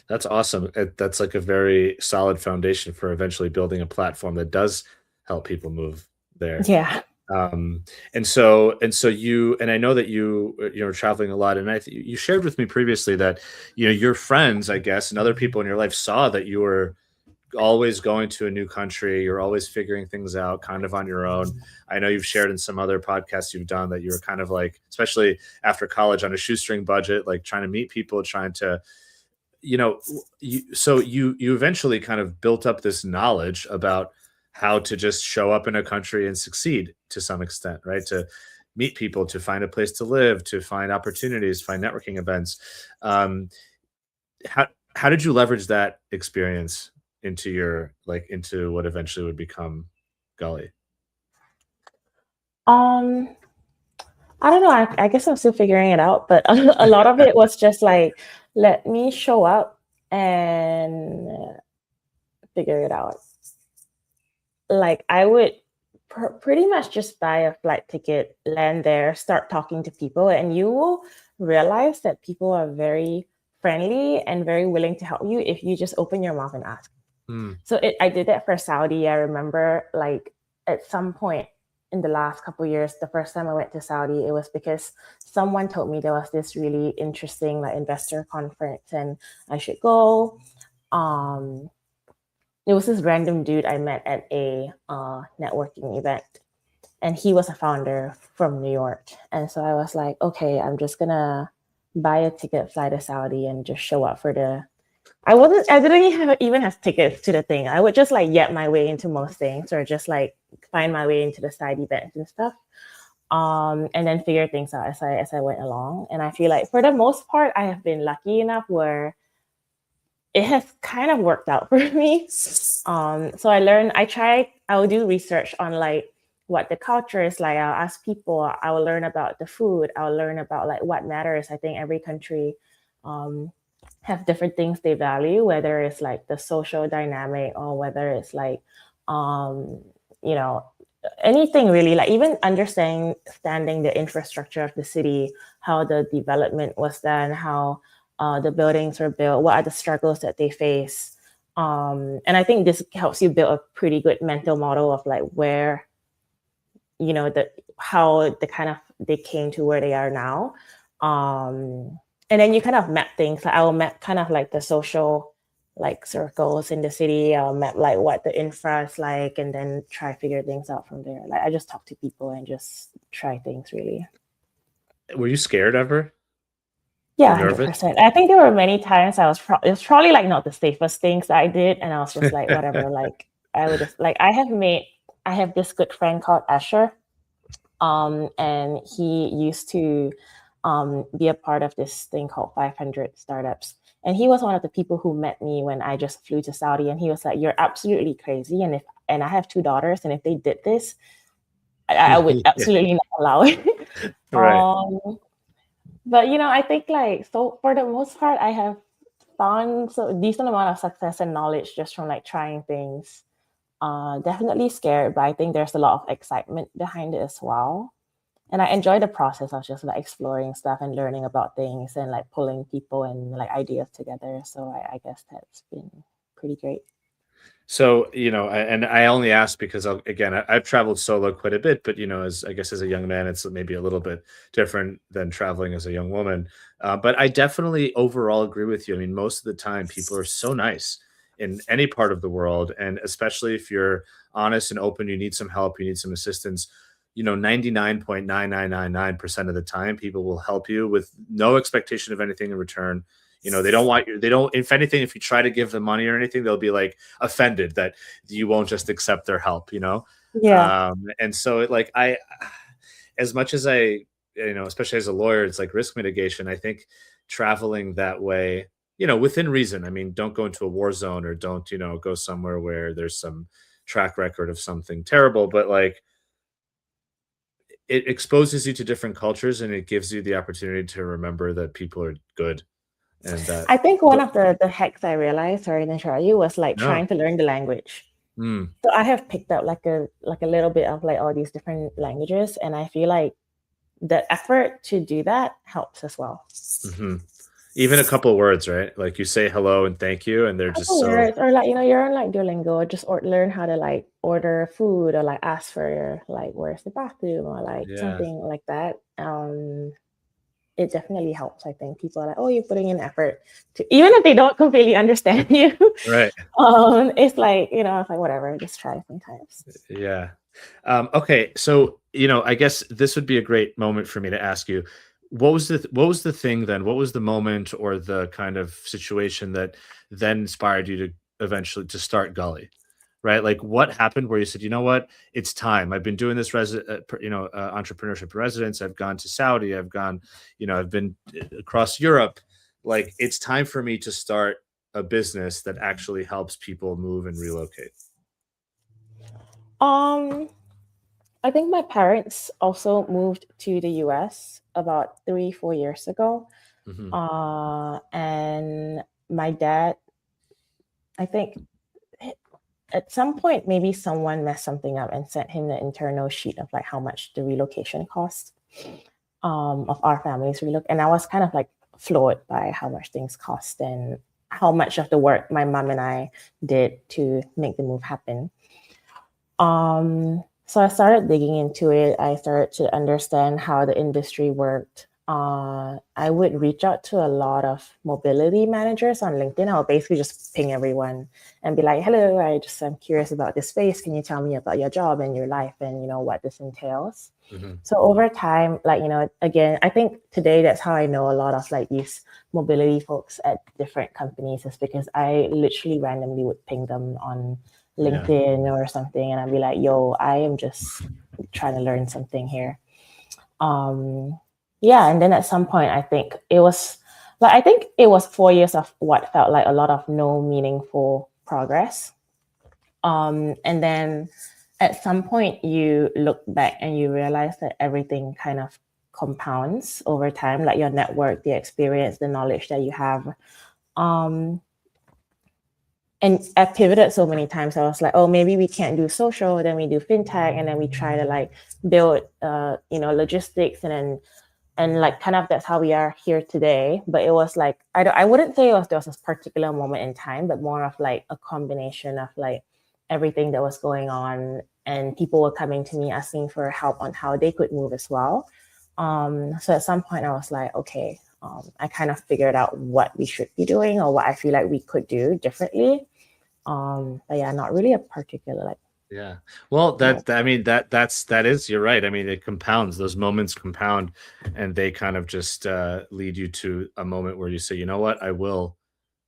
Speaker 1: That's awesome. That's like a very solid foundation for eventually building a platform that does help people move there.
Speaker 2: Yeah.
Speaker 1: Um, and so and I know that you're traveling a lot, and you shared with me previously that your friends, I guess, and other people in your life saw that you were always going to a new country, you're always figuring things out kind of on your own. I know you've shared in some other podcasts you've done that you were kind of like, especially after college, on a shoestring budget, like trying to meet people, trying to you know you eventually kind of built up this knowledge about how to just show up in a country and succeed to some extent, right? To meet people, to find a place to live, to find opportunities, find networking events. um, how did you leverage that experience into into what eventually would become Gully?
Speaker 2: Um, I don't know. I guess I'm still figuring it out, but a lot of it was just like, let me show up and figure it out. Like I would pretty much just buy a flight ticket, land there, start talking to people, and you will realize that people are very friendly and very willing to help you if you just open your mouth and ask.
Speaker 1: Hmm.
Speaker 2: So I did that for Saudi. I remember like at some point in the last couple of years, the first time I went to Saudi, it was because someone told me there was this really interesting like investor conference and I should go. Um, it was this random dude I met at a networking event, and he was a founder from New York. And so I was like, okay, I'm just gonna buy a ticket, fly to Saudi, and just show up for the. I didn't even have tickets to the thing. I would just like get my way into most things, or just like find my way into the side events and stuff. And then figure things out as I went along. And I feel like for the most part, I have been lucky enough where it has kind of worked out for me. So I will do research on like what the culture is like. I'll ask people, I will learn about the food, I'll learn about like what matters. I think every country um, have different things they value, whether it's like the social dynamic or whether it's like, um, you know, anything really, like even understanding the infrastructure of the city, how the development was done, how the buildings were built, what are the struggles that they face. And I think this helps you build a pretty good mental model of like where, how the kind of they came to where they are now. And then you kind of map things. Like I will map kind of like the social like circles in the city. I'll map like what the infra is like and then try figure things out from there. Like I just talk to people and just try things really.
Speaker 1: Were you scared ever
Speaker 2: Yeah,
Speaker 1: or nervous?
Speaker 2: 100%. I think there were many times it was probably like not the safest things that I did, and I was just like, whatever. Like I would just like I have this good friend called Asher, and he used to be a part of this thing called 500 startups, and he was one of the people who met me when I just flew to Saudi, and he was like, "You're absolutely crazy," and I have two daughters, and if they did this, I would
Speaker 1: Yeah,
Speaker 2: absolutely not allow it.
Speaker 1: right.
Speaker 2: But I think like so for the most part, I have found so a decent amount of success and knowledge just from like trying things. Definitely scared, but I think there's a lot of excitement behind it as well. And I enjoy the process of just like exploring stuff and learning about things and like pulling people and like ideas together. So I guess that's been pretty great.
Speaker 1: So, and I only ask because I've traveled solo quite a bit, but as I guess as a young man, it's maybe a little bit different than traveling as a young woman. But I definitely overall agree with you. I mean, most of the time, people are so nice in any part of the world, and especially if you're honest and open, you need some help, you need some assistance. 99.9999% of the time, people will help you with no expectation of anything in return. They don't want you, they don't, if anything, if you try to give them money or anything, they'll be like offended that you won't just accept their help.
Speaker 2: Yeah.
Speaker 1: And so as much as especially as a lawyer, it's like risk mitigation. I think traveling that way, within reason. I mean, don't go into a war zone, or don't, go somewhere where there's some track record of something terrible, but like, it exposes you to different cultures, and it gives you the opportunity to remember that people are good, and that.
Speaker 2: I think one of the hacks I realized, sorry to interrupt you, was like
Speaker 1: No.
Speaker 2: trying to learn the language.
Speaker 1: Mm.
Speaker 2: So I have picked up like a little bit of like all these different languages, and I feel like the effort to do that helps as well.
Speaker 1: Hmm. Even a couple of words, right? Like you say hello and thank you, and they're just
Speaker 2: Couple
Speaker 1: so.
Speaker 2: words, or like you're on like Duolingo, just learn how to like order food, or like ask for like where's the bathroom, or like
Speaker 1: Yeah.
Speaker 2: something like that. It definitely helps. I think people are like, oh, you're putting in effort to, even if they don't completely understand you.
Speaker 1: Right.
Speaker 2: It's like, it's like whatever, just try sometimes.
Speaker 1: Yeah. Okay. So, I guess this would be a great moment for me to ask you, what was the thing then? What was the moment or the kind of situation that then inspired you to eventually to start Gully? Right? Like, what happened where you said, you know what, it's time. I've been doing this entrepreneurship residence. I've gone to Saudi. I've gone, I've been across Europe. Like, it's time for me to start a business that actually helps people move and relocate.
Speaker 2: I think my parents also moved to the US about 3-4 years ago.
Speaker 1: Hmm.
Speaker 2: And my dad, I think at some point, maybe someone messed something up and sent him the internal sheet of like how much the relocation cost of our family's relocate. And I was kind of like floored by how much things cost and how much of the work my mom and I did to make the move happen. So I started digging into it. I started to understand how the industry worked. I would reach out to a lot of mobility managers on LinkedIn. I would basically just ping everyone and be like, hello, I'm curious about this space. Can you tell me about your job and your life and, what this entails?
Speaker 1: Hmm.
Speaker 2: So over time, like, again, I think today that's how I know a lot of like these mobility folks at different companies, is because I literally randomly would ping them on LinkedIn or something, and I'd be like, yo, I am just trying to learn something here. And then at some point I think it was 4 years of what felt like a lot of no meaningful progress. And then at some point you look back and you realize that everything kind of compounds over time, like your network, the experience, the knowledge that you have. And I pivoted so many times. I was like, oh, maybe we can't do social, then we do fintech, and then we try to like build, logistics, and like kind of that's how we are here today. But it was like, I wouldn't say there was this particular moment in time, but more of like a combination of like everything that was going on, and people were coming to me asking for help on how they could move as well. So at some point I was like, okay, I kind of figured out what we should be doing, or what I feel like we could do differently. But yeah, not really a particular like.
Speaker 1: Yeah. Well, that is, you're right. I mean, it compounds, those moments compound, and they kind of just lead you to a moment where you say, you know what,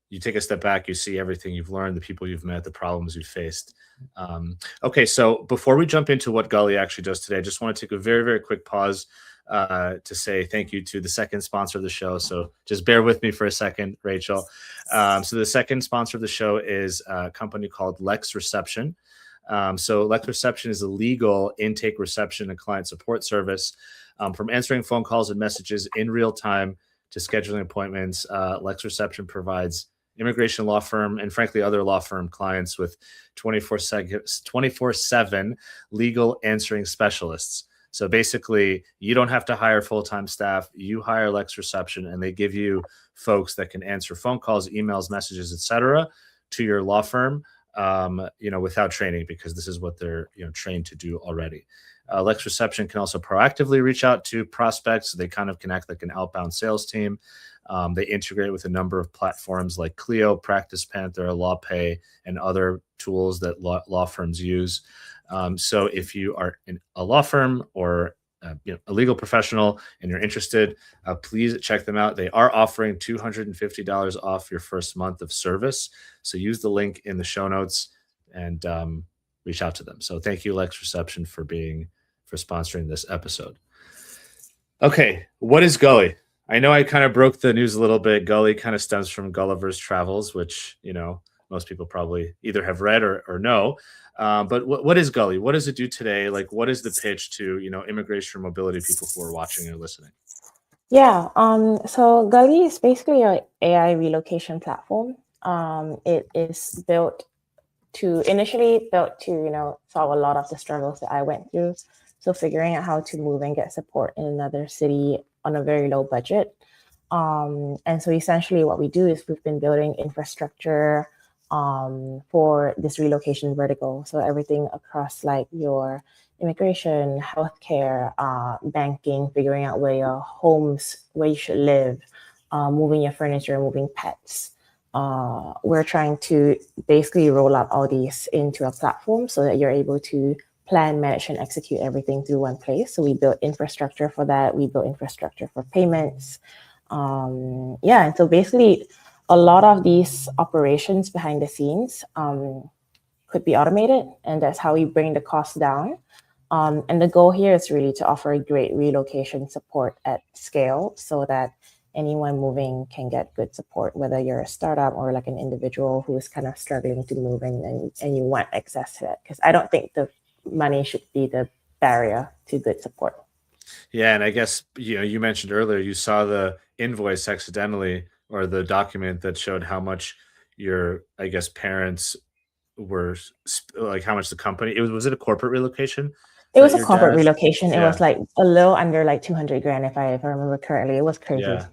Speaker 1: you take a step back, you see everything you've learned, the people you've met, the problems you've faced. Okay. So before we jump into what Gully actually does today, I just want to take a very, very quick pause to say thank you to the second sponsor of the show. So just bear with me for a second, Rachel. So the second sponsor of the show is a company called Lex Reception. So Lex Reception is a legal intake, reception, and client support service. From answering phone calls and messages in real time to scheduling appointments, Lex Reception provides immigration law firm and frankly other law firm clients with 24/7 legal answering specialists. So basically, you don't have to hire full-time staff. You hire Lex Reception, and they give you folks that can answer phone calls, emails, messages, etc., to your law firm, without training, because this is what they're trained to do already. Lex Reception can also proactively reach out to prospects. So they kind of connect like an outbound sales team. They integrate with a number of platforms like Clio, Practice Panther, LawPay, and other tools that law firms use. So if you are in a law firm or a legal professional and you're interested, please check them out. They are offering $250 off your first month of service. So use the link in the show notes and reach out to them. So thank you, Lex Reception, for sponsoring this episode. Okay, what is Gullie? I know I kind of broke the news a little bit. Gullie kind of stems from Gulliver's Travels, which most people probably either have read or know. But what is Gullie? What does it do today? Like, what is the pitch to immigration or mobility people who are watching and listening?
Speaker 2: Yeah. So Gullie is basically an AI relocation platform. It is initially built to solve a lot of the struggles that I went through. So figuring out how to move and get support in another city on a very low budget. And so essentially what we do is we've been building infrastructure for this relocation vertical. So everything across like your immigration, healthcare, banking, figuring out where you should live, moving your furniture, moving pets. We're trying to basically roll out all these into a platform so that you're able to plan, manage, and execute everything through one place. So we built infrastructure for that. We built infrastructure for payments. And so basically a lot of these operations behind the scenes could be automated, and that's how we bring the cost down. And the goal here is really to offer great relocation support at scale so that anyone moving can get good support, whether you're a startup or like an individual who is kind of struggling to move and you want access to that. Because I don't think the money should be the barrier to good support.
Speaker 1: Yeah, and I guess you mentioned earlier you saw the invoice accidentally or the document that showed how much your parents were like how much the company was it a corporate relocation?
Speaker 2: It was a corporate relocation. It was like a little under like 200 grand if I remember correctly. It was crazy.
Speaker 1: Yeah.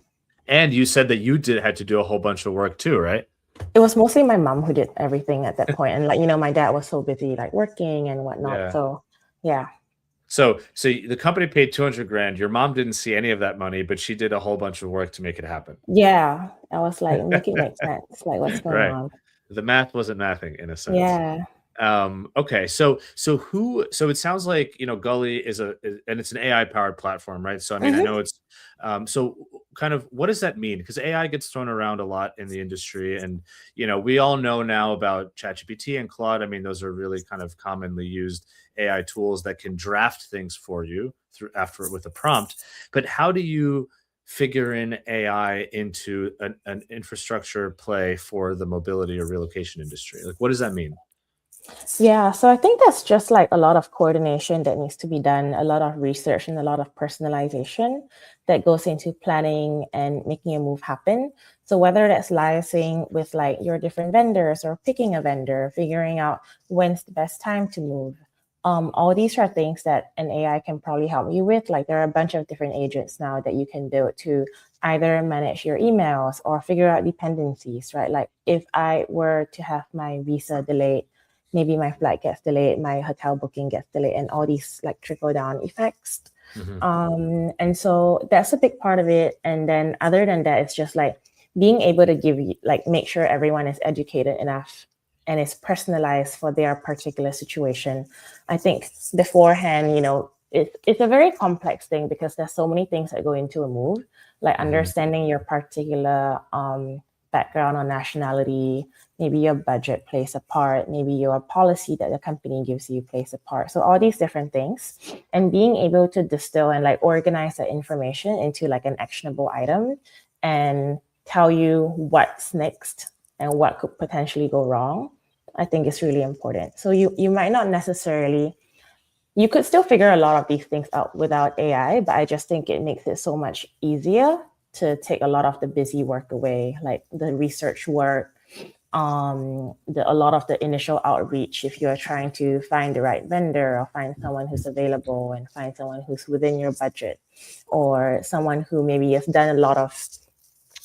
Speaker 1: And you said that you had to do a whole bunch of work too, right?
Speaker 2: It was mostly my mom who did everything at that point. And my dad was so busy like working and whatnot.
Speaker 1: Yeah.
Speaker 2: So yeah.
Speaker 1: So the company paid 200 grand. Your mom didn't see any of that money, but she did a whole bunch of work to make it happen.
Speaker 2: Yeah. I was like, make it make sense. Like what's going on?
Speaker 1: The math wasn't mathing in a sense.
Speaker 2: Yeah.
Speaker 1: Okay. So it sounds like, Gullie and it's an AI powered platform, right? So, I mean, I know it's, so kind of what does that mean? Because AI gets thrown around a lot in the industry and, we all know now about ChatGPT and Claude. I mean, those are really kind of commonly used AI tools that can draft things for you with a prompt. But how do you figure in AI into an infrastructure play for the mobility or relocation industry? Like, what does that mean?
Speaker 2: Yeah, so I think that's just like a lot of coordination that needs to be done, a lot of research and a lot of personalization that goes into planning and making a move happen. So whether that's liaising with like your different vendors or picking a vendor, figuring out when's the best time to move. All these are things that an AI can probably help you with. Like there are a bunch of different agents now that you can build to either manage your emails or figure out dependencies, right? Like if I were to have my visa delayed, maybe my flight gets delayed, my hotel booking gets delayed, and all these like trickle down effects. And so that's a big part of it. And then other than that, it's just like being able to make sure everyone is educated enough and is personalized for their particular situation. I think beforehand, it's a very complex thing because there's so many things that go into a move, like understanding your particular background or nationality, maybe your budget plays a part, maybe your policy that the company gives you plays a part. So all these different things, and being able to distill and like organize that information into like an actionable item and tell you what's next and what could potentially go wrong, I think is really important. So you might not necessarily, you could still figure a lot of these things out without AI, but I just think it makes it so much easier to take a lot of the busy work away, like the research work, a lot of the initial outreach if you're trying to find the right vendor or find someone who's available and find someone who's within your budget or someone who maybe has done a lot of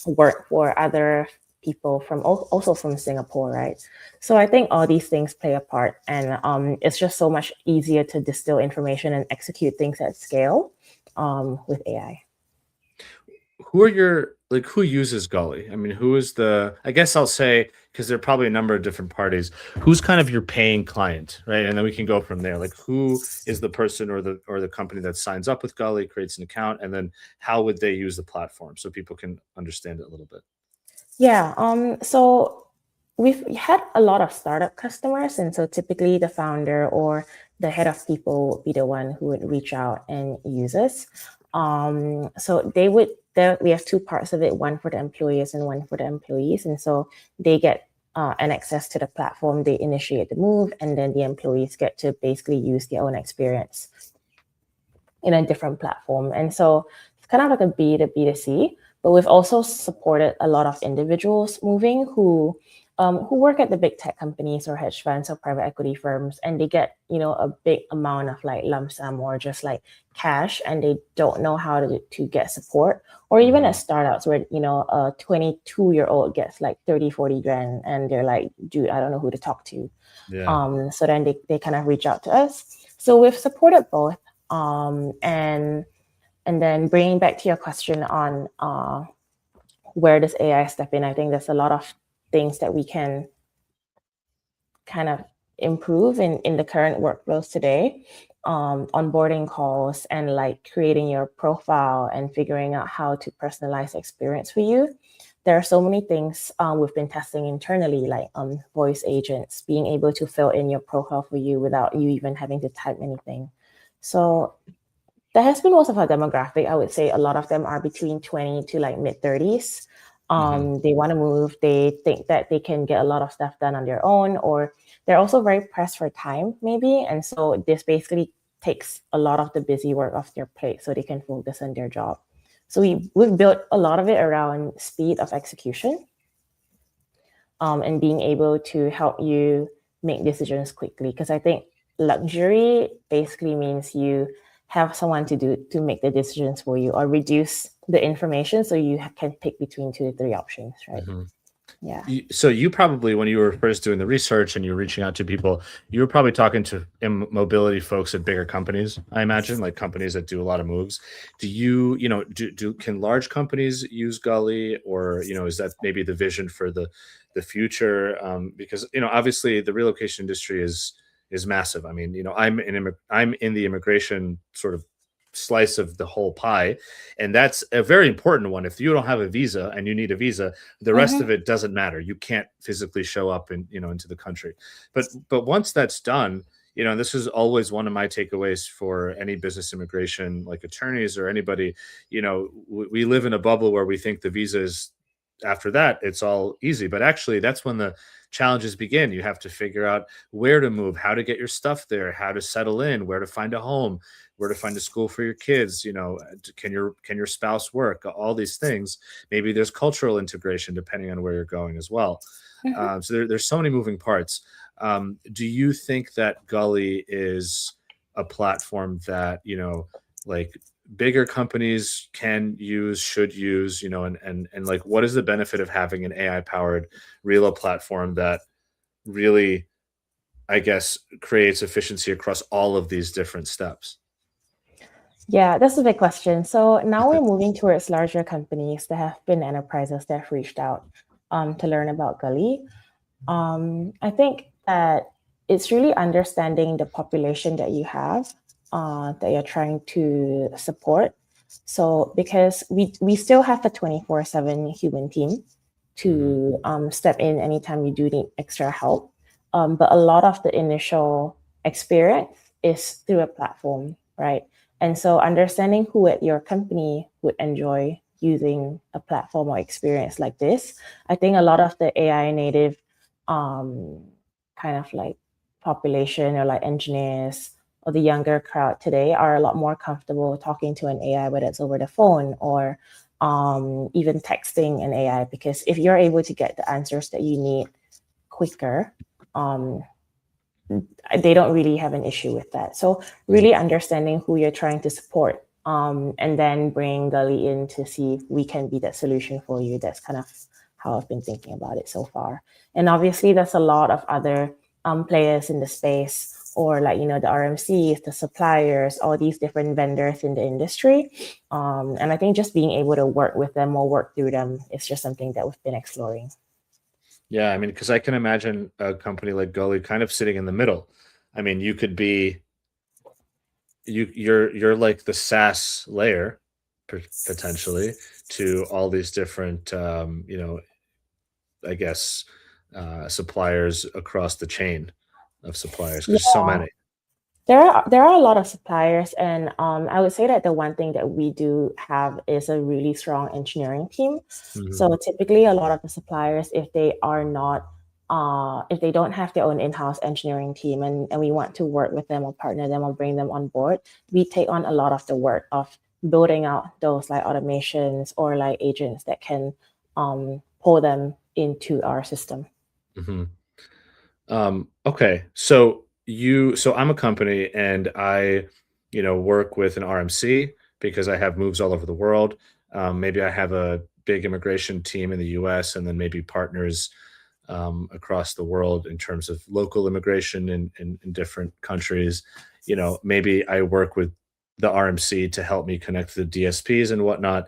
Speaker 2: work for other people also from Singapore, right? So I think all these things play a part, and it's just so much easier to distill information and execute things at scale with AI.
Speaker 1: who are your like who uses Gully? I mean, who is the I guess I'll say because there are probably a number of different parties. Who's kind of your paying client, right? And then we can go from there. Like who is the person or the company that signs up with Gully, creates an account, and then how would they use the platform so people can understand it a little bit?
Speaker 2: Yeah. So we've had a lot of startup customers, and so typically the founder or the head of people would be the one who would reach out and use us. So they would there we have two parts of it, one for the employers and one for the employees. And so they get an access to the platform, they initiate the move, and then the employees get to basically use their own experience in a different platform. And so it's kind of like a B to B to C, but we've also supported a lot of individuals moving who work at the big tech companies or hedge funds or private equity firms, and they get, a big amount of like lump sum or just like cash, and they don't know how to get support. Or even at startups where, a 22-year-old gets like 30, 40 grand and they're like, dude, I don't know who to talk to.
Speaker 1: Yeah.
Speaker 2: So then they kind of reach out to us. So we've supported both. And then bringing back to your question on where does AI step in, I think there's a lot of things that we can kind of improve in the current workflows today. Onboarding calls and like creating your profile and figuring out how to personalize the experience for you. There are so many things we've been testing internally, like voice agents, being able to fill in your profile for you without you even having to type anything. So that has been most of our demographic. I would say a lot of them are between 20 to like mid 30s. They want to move. They think that they can get a lot of stuff done on their own, or they're also very pressed for time, maybe. And so this basically takes a lot of the busy work off their plate so they can focus on their job. So we've built a lot of it around speed of execution, and being able to help you make decisions quickly. Because I think luxury basically means you have someone to make the decisions for you, or reduce the information so you can pick between 2 to 3 options, right? Yeah.
Speaker 1: So you probably, when you were first doing the research and you were reaching out to people, you were probably talking to mobility folks at bigger companies, I imagine, like companies that do a lot of moves. Do you, can large companies use Gully, or, is that maybe the vision for the future? Because, obviously the relocation industry is massive. I mean, I'm in the immigration sort of slice of the whole pie, and that's a very important one. If you don't have a visa and you need a visa, the rest of it doesn't matter. You can't physically show up into the country. But once that's done, this is always one of my takeaways for any business immigration, like attorneys or anybody. We live in a bubble where we think the visa is, after that it's all easy, but actually that's when the challenges begin. You have to figure out where to move, how to get your stuff there, how to settle in, where to find a home, where to find a school for your kids. Can your spouse work, all these things. Maybe there's cultural integration depending on where you're going as well. So there's so many moving parts. Do you think that Gully is a platform that like bigger companies can use, should use, and like what is the benefit of having an AI powered Relo platform that really, I guess, creates efficiency across all of these different steps?
Speaker 2: Yeah, that's a big question. So now we're moving towards larger companies. There have been enterprises that have reached out to learn about Gully. I think that it's really understanding the population that you have, that you're trying to support. So because we still have a 24/7 human team to step in anytime you do need extra help. But a lot of the initial experience is through a platform, right? And so understanding who at your company would enjoy using a platform or experience like this, I think a lot of the AI native kind of like population, or like engineers or the younger crowd today, are a lot more comfortable talking to an AI, whether it's over the phone or even texting an AI, because if you're able to get the answers that you need quicker, they don't really have an issue with that. So really understanding who you're trying to support, and then bring Gully in to see if we can be that solution for you. That's kind of how I've been thinking about it so far. And obviously there's a lot of other players in the space or like, the RMCs, the suppliers, all these different vendors in the industry. And I think just being able to work with them or work through them is just something that we've been exploring.
Speaker 1: Yeah, I mean, because I can imagine a company like Gully kind of sitting in the middle. I mean, you could be you're like the SaaS layer potentially to all these different I guess suppliers across the chain of suppliers because so
Speaker 2: Yeah.
Speaker 1: many.
Speaker 2: There are a lot of suppliers, and I would say that the one thing that we do have is a really strong engineering team.
Speaker 1: Mhm.
Speaker 2: So typically, a lot of the suppliers, if they don't have their own in-house engineering team, and we want to work with them or partner them or bring them on board, we take on a lot of the work of building out those like automations or like agents that can pull them into our system.
Speaker 1: Mhm. Okay, so I'm a company and I, work with an RMC because I have moves all over the world. Maybe I have a big immigration team in the US and then maybe partners across the world in terms of local immigration in different countries. Maybe I work with the RMC to help me connect to the DSPs and whatnot.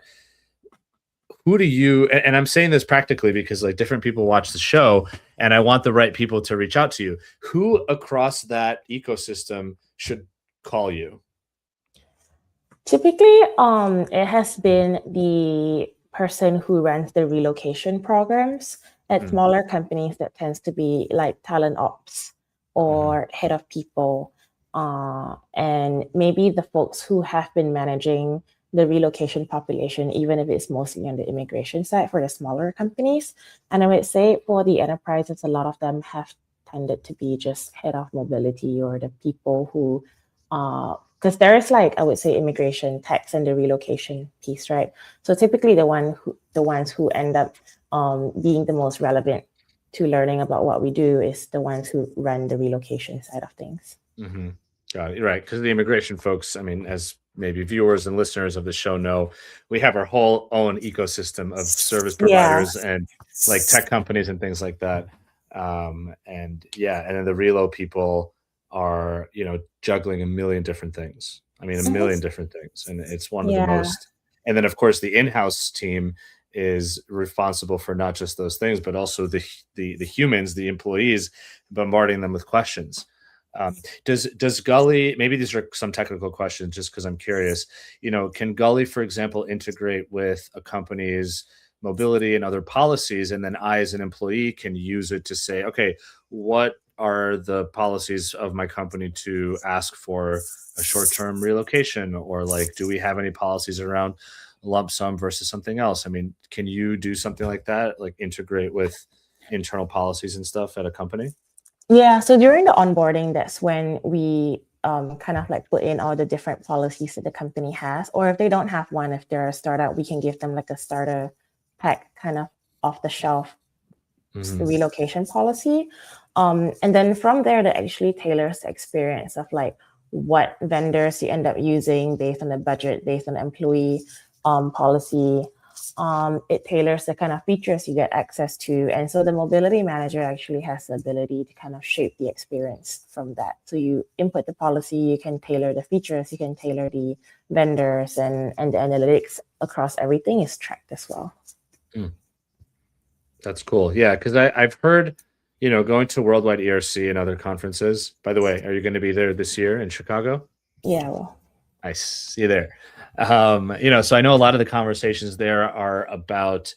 Speaker 1: Who do you and I'm saying this practically because like different people watch the show and I want the right people to reach out to you. Who across that ecosystem should call you?
Speaker 2: Typically, it has been the person who runs the relocation programs at
Speaker 1: Mm,
Speaker 2: smaller companies that tends to be like talent ops
Speaker 1: mhm,
Speaker 2: or head of people, and maybe the folks who have been managing the relocation population, even if it's mostly on the immigration side for the smaller companies. And I would say for the enterprises, a lot of them have tended to be just head of mobility or the people who because there's like I would say immigration, tax, and the relocation piece, right? So typically the ones who end up being the most relevant to learning about what we do is the ones who run the relocation side of things.
Speaker 1: mhm. Got it. Right. Because the immigration folks, I mean, as maybe viewers and listeners of the show know, we have our whole own ecosystem of service
Speaker 2: Yeah.
Speaker 1: providers and like tech companies and things like that. And yeah, and then the relo people are, juggling a million different things. I mean, a
Speaker 2: Mhm.
Speaker 1: million different things. And it's one of the
Speaker 2: Yeah.
Speaker 1: most, and then of course the in-house team is responsible for not just those things, but also the humans, the employees, bombarding them with questions. Does Gully, maybe these are some technical questions just because I'm curious, can Gully, for example, integrate with a company's mobility and other policies, and then I as an employee can use it to say, okay, what are the policies of my company to ask for a short-term relocation, or like do we have any policies around lump sum versus something else? I mean, can you do something like that, like integrate with internal policies and stuff at a company?
Speaker 2: Yeah, so during the onboarding, that's when we kind of like put in all the different policies that the company has. Or if they don't have one, if they're a startup, we can give them like a starter pack kind of off the shelf
Speaker 1: Mhm.
Speaker 2: relocation policy. And then from there, that actually tailors the experience of like what vendors you end up using based on the budget, based on the employee policy. It tailors the kind of features you get access to. And so the mobility manager actually has the ability to kind of shape the experience from that. So you input the policy, you can tailor the features, you can tailor the vendors, and the analytics across everything is tracked as well.
Speaker 1: Mm. That's cool. Yeah, because I've heard, going to Worldwide ERC and other conferences. By the way, are you going to be there this year in Chicago?
Speaker 2: Yeah, well,
Speaker 1: I see you there. So I know a lot of the conversations there are about,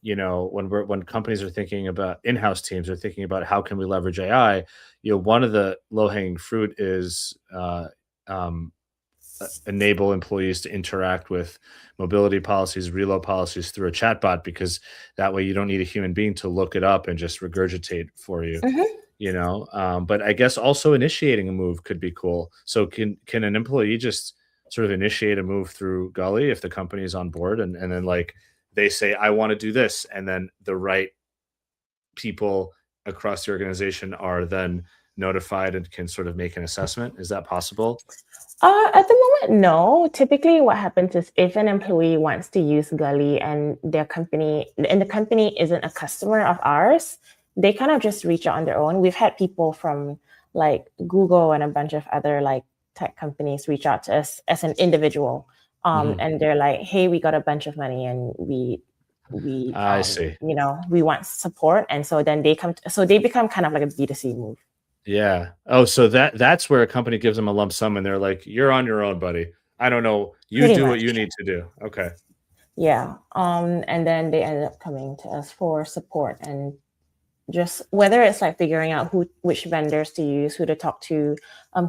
Speaker 1: when companies are thinking about in-house teams are thinking about how can we leverage AI. One of the low-hanging fruit is um, enable employees to interact with mobility policies, reload policies through a chatbot because that way you don't need a human being to look it up and just regurgitate for you.
Speaker 2: mhm.
Speaker 1: But I guess also initiating a move could be cool. So can an employee just sort of initiate a move through Gully if the company is on board and then like they say I want to do this and then the right people across the organization are then notified and can sort of make an assessment. Is that possible?
Speaker 2: At the moment, no. Typically, what happens is if an employee wants to use Gully and the company isn't a customer of ours, they kind of just reach out on their own. We've had people from like Google and a bunch of other like tech companies reach out to us as an individual. And they're like, hey, we got a bunch of money and
Speaker 1: I see.
Speaker 2: we want support. And so then they become kind of like a B2C move.
Speaker 1: Yeah. Oh, so that's where a company gives them a lump sum and they're like, you're on your own, buddy. I don't know. You
Speaker 2: Pretty
Speaker 1: do what
Speaker 2: much.
Speaker 1: you need to do. Okay.
Speaker 2: Yeah. And then they ended up coming to us for support, and just whether it's like figuring out which vendors to use, who to talk to,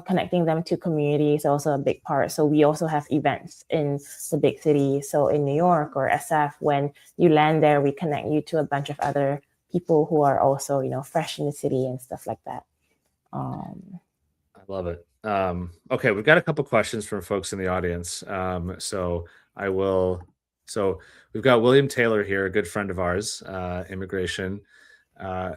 Speaker 2: connecting them to community is also a big part. So we also have events in the big cities. So in New York or SF, when you land there, we connect you to a bunch of other people who are also, fresh in the city and stuff like that.
Speaker 1: I love it. Okay, we've got a couple questions from folks in the audience. So I will. So we've got William Taylor here, a good friend of ours, immigration uh,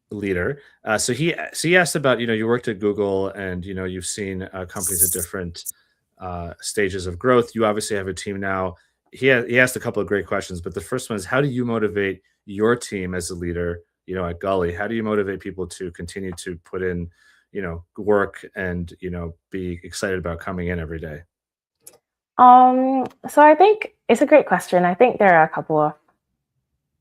Speaker 1: leader. So he asked about, you worked at Google and you've seen companies at different stages of growth. You obviously have a team now. He asked a couple of great questions, but the first one is, how do you motivate your team as a leader? At Gullie, how do you motivate people to continue to put in work and be excited about coming in every day?
Speaker 2: So I think it's a great question. I think there are a couple of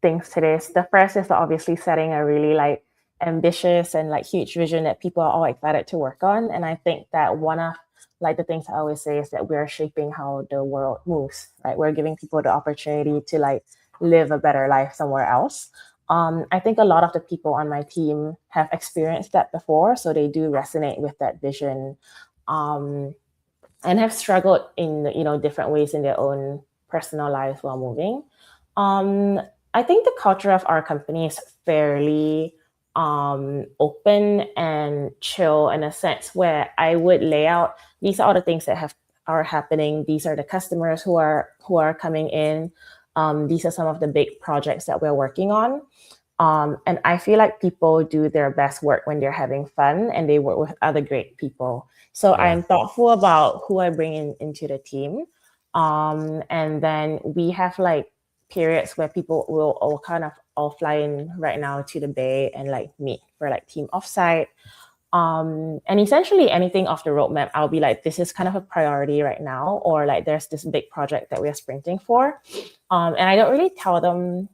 Speaker 2: things to this. The first is obviously setting a really like ambitious and like huge vision that people are all excited to work on. And I think that one of like the things I always say is that we're shaping how the world moves, right? We're giving people the opportunity to like live a better life somewhere else. I think a lot of the people on my team have experienced that before, so they do resonate with that vision, and have struggled in different ways in their own personal lives while moving. I think the culture of our company is fairly open and chill in a sense where I would lay out these are all the things that are happening. These are the customers who are coming in. These are some of the big projects that we're working on. And I feel like people do their best work when they're having fun and they work with other great people. So
Speaker 1: Yeah.
Speaker 2: I'm thoughtful about who I bring into the team. And then we have like periods where people will all kind of all fly in right now to the Bay and like meet for like team offsite. And essentially anything off the roadmap, I'll be like, this is kind of a priority right now, or like there's this big project that we're sprinting for. And I don't really tell them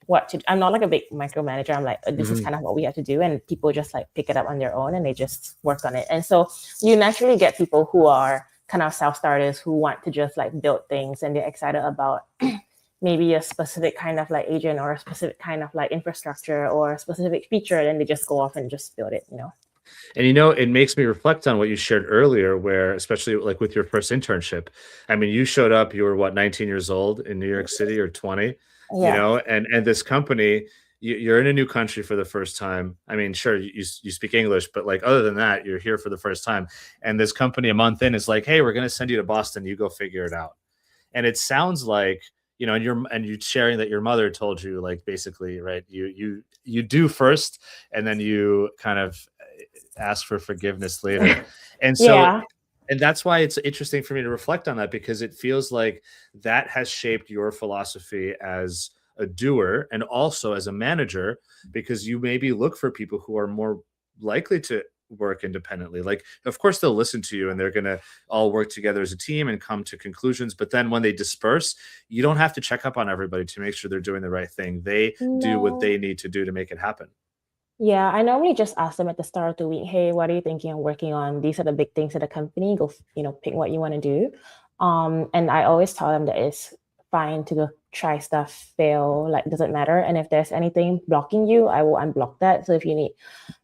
Speaker 2: what to do. I'm not like a big micromanager. I'm like, this is kind of what we have to do. And people just like pick it up on their own and they just work on it. And so you naturally get people who are kind of self-starters who want to just like build things and they're excited about maybe a specific kind of like agent or a specific kind of like infrastructure or a specific feature. And then they just go off and just build it,
Speaker 1: And it makes me reflect on what you shared earlier, where especially like with your first internship, I mean, you showed up, you were what, 19 years old in New York City or 20,
Speaker 2: Yeah.
Speaker 1: and this company, you're in a new country for the first time. I mean, sure, you speak English, but like other than that, you're here for the first time. And this company a month in is like, hey, we're going to send you to Boston. You go figure it out. And it sounds like, and you're sharing that your mother told you, like, basically, right, you do first and then you kind of ask for forgiveness later. And so,
Speaker 2: Yeah.
Speaker 1: and that's why it's interesting for me to reflect on that, because it feels like that has shaped your philosophy as a doer and also as a manager, because you maybe look for people who are more likely to work independently. Like, of course they'll listen to you and they're going to all work together as a team and come to conclusions, but then when they disperse, you don't have to check up on everybody to make sure they're doing the right thing. They do what
Speaker 2: No.
Speaker 1: they need to do to make it happen.
Speaker 2: Yeah, I normally just ask them at the start of the week, hey, what are you thinking of working on? These are the big things at the company. Go, pick what you want to do. And I always tell them that it's fine to go try stuff, fail, like doesn't matter. And if there's anything blocking you, I will unblock that. So if you need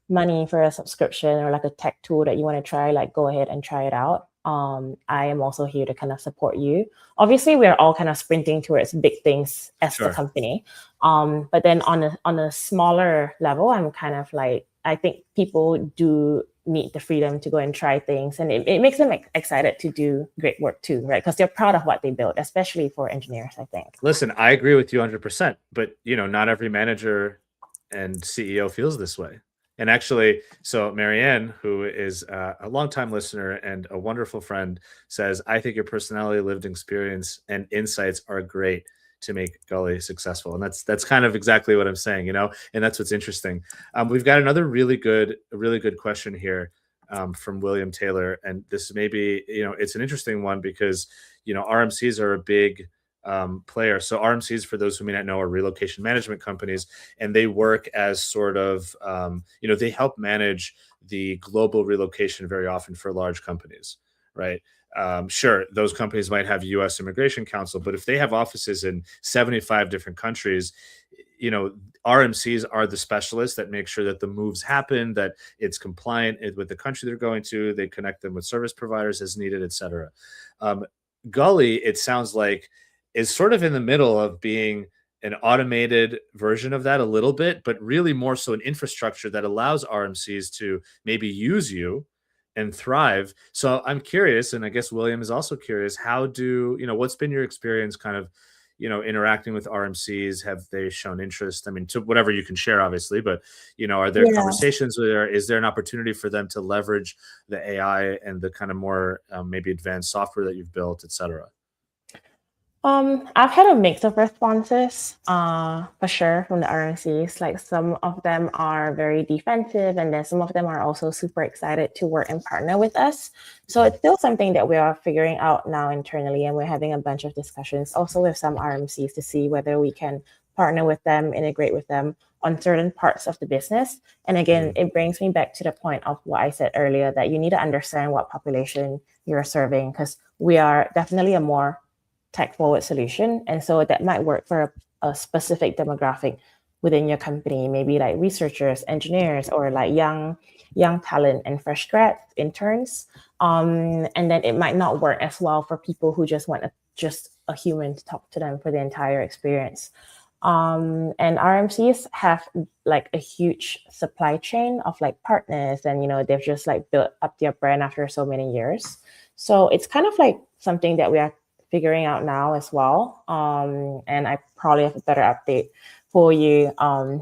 Speaker 2: money for a subscription or like a tech tool that you want to try, like go ahead and try it out. I am also here to kind of support you. Obviously, we're all kind of sprinting towards big things as the company. But then on a smaller level, I'm kind of like, I think people do need the freedom to go and try things, and it makes them excited to do great work too, right? Because they're proud of what they built, especially for engineers, I think.
Speaker 1: Listen, I agree with you 100%, but not every manager and CEO feels this way. And actually, so Marianne, who is a longtime listener and a wonderful friend, says, I think your personality, lived experience, and insights are great. to make Gullie successful. And that's kind of exactly what I'm saying, and that's what's interesting. We've got another really good question here from William Taylor, and this may be, it's an interesting one because RMCs are a big player. So RMCs, for those who may not know, are relocation management companies, and they work as sort of they help manage the global relocation very often for large companies, right? Sure, those companies might have U.S. Immigration Counsel, but if they have offices in 75 different countries, RMCs are the specialists that make sure that the moves happen, that it's compliant with the country they're going to. They connect them with service providers as needed, et cetera. Gullie, it sounds like, is sort of in the middle of being an automated version of that a little bit, but really more so an infrastructure that allows RMCs to maybe use you and thrive. So I'm curious, and I guess William is also curious, what's been your experience kind of, interacting with RMCs? Have they shown interest? I mean, to whatever you can share, obviously, but, are there conversations where is there an opportunity for them to leverage the AI and the kind of more maybe advanced software that you've built, et cetera?
Speaker 2: I've had a mix of responses, for sure, from the RMCs. Like, some of them are very defensive, and then some of them are also super excited to work and partner with us. So it's still something that we are figuring out now internally, and we're having a bunch of discussions also with some RMCs to see whether we can partner with them, integrate with them on certain parts of the business. And again, it brings me back to the point of what I said earlier, that you need to understand what population you're serving, because we are definitely a more tech-forward solution. And so that might work for a specific demographic within your company, maybe like researchers, engineers, or like young talent and fresh grads, interns. And then it might not work as well for people who just want just a human to talk to them for the entire experience. And RMCs have like a huge supply chain of like partners, and they've just like built up their brand after so many years. So it's kind of like something that we are figuring out now as well. And I probably have a better update for you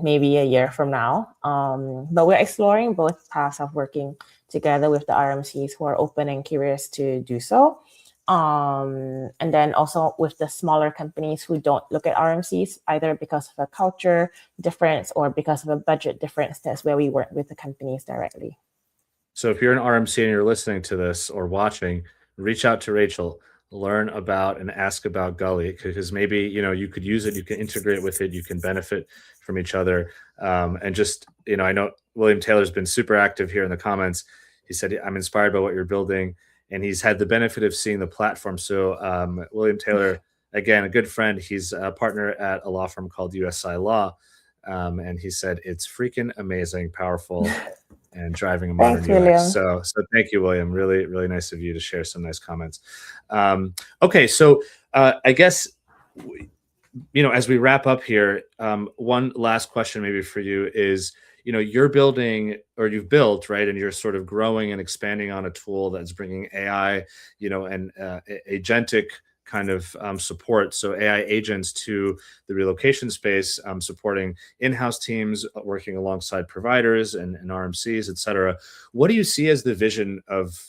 Speaker 2: maybe a year from now. But we're exploring both paths of working together with the RMCs who are open and curious to do so. And then also with the smaller companies who don't look at RMCs, either because of a culture difference or because of a budget difference. That's where we work with the companies directly.
Speaker 1: So if you're an RMC and you're listening to this or watching, reach out to Rachael, learn about and ask about Gullie, because maybe you could use it, you can integrate with it, you can benefit from each other. And just I know William Taylor's been super active here in the comments. He said, I'm inspired by what you're building, and he's had the benefit of seeing the platform. So William Taylor, again, a good friend, he's a partner at a law firm called USI Law, and he said it's freaking amazing, powerful, and driving a modern UX.
Speaker 2: William.
Speaker 1: So thank you, William. Really, really nice of you to share some nice comments. Okay, so I guess as we wrap up here, one last question maybe for you is, you're building, or you've built, right, and you're sort of growing and expanding on a tool that's bringing AI, and agentic kind of support, so AI agents to the relocation space, supporting in-house teams, working alongside providers and RMCs, et cetera. What do you see as the vision of,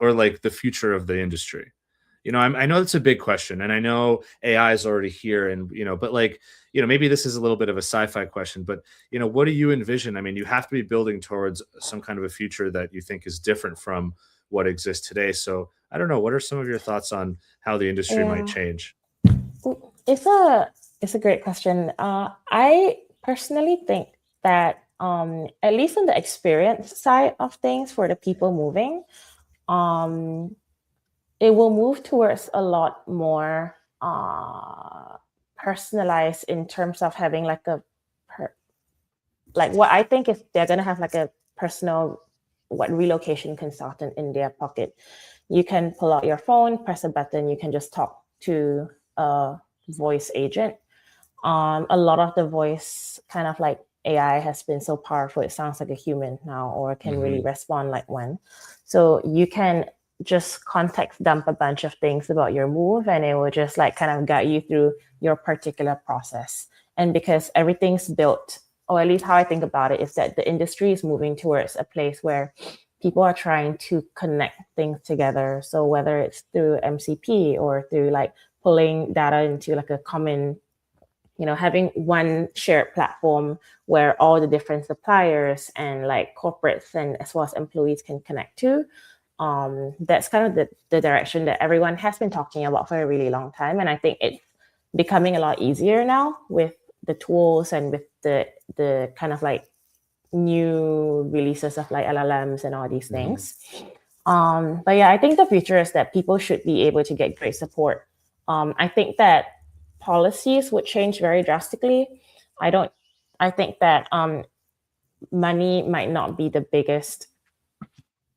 Speaker 1: or like the future of the industry? I know that's a big question, and I know AI is already here, and but like, maybe this is a little bit of a sci-fi question, but what do you envision? I mean, you have to be building towards some kind of a future that you think is different from what exists today. So I don't know, what are some of your thoughts on how the industry might change?
Speaker 2: It's a great question. I personally think that at least on the experience side of things for the people moving, it will move towards a lot more personalized in terms of having like like what I think is they're gonna have like a personal relocation consultant in their pocket. You can pull out your phone, press a button, you can just talk to a voice agent. A lot of the voice kind of like AI has been so powerful, it sounds like a human now, or can really respond like one. So you can just context dump a bunch of things about your move, and it will just like kind of guide you through your particular process. And because everything's built, or at least how I think about it, is that the industry is moving towards a place where people are trying to connect things together. So whether it's through MCP or through like pulling data into like a common, having one shared platform where all the different suppliers and like corporates and as well as employees can connect to. That's kind of the direction that everyone has been talking about for a really long time. And I think it's becoming a lot easier now with the tools and with the kind of like new releases of like LLMs and all these things. But yeah, I think the future is that people should be able to get great support. I think that policies would change very drastically. I think that money might not be the biggest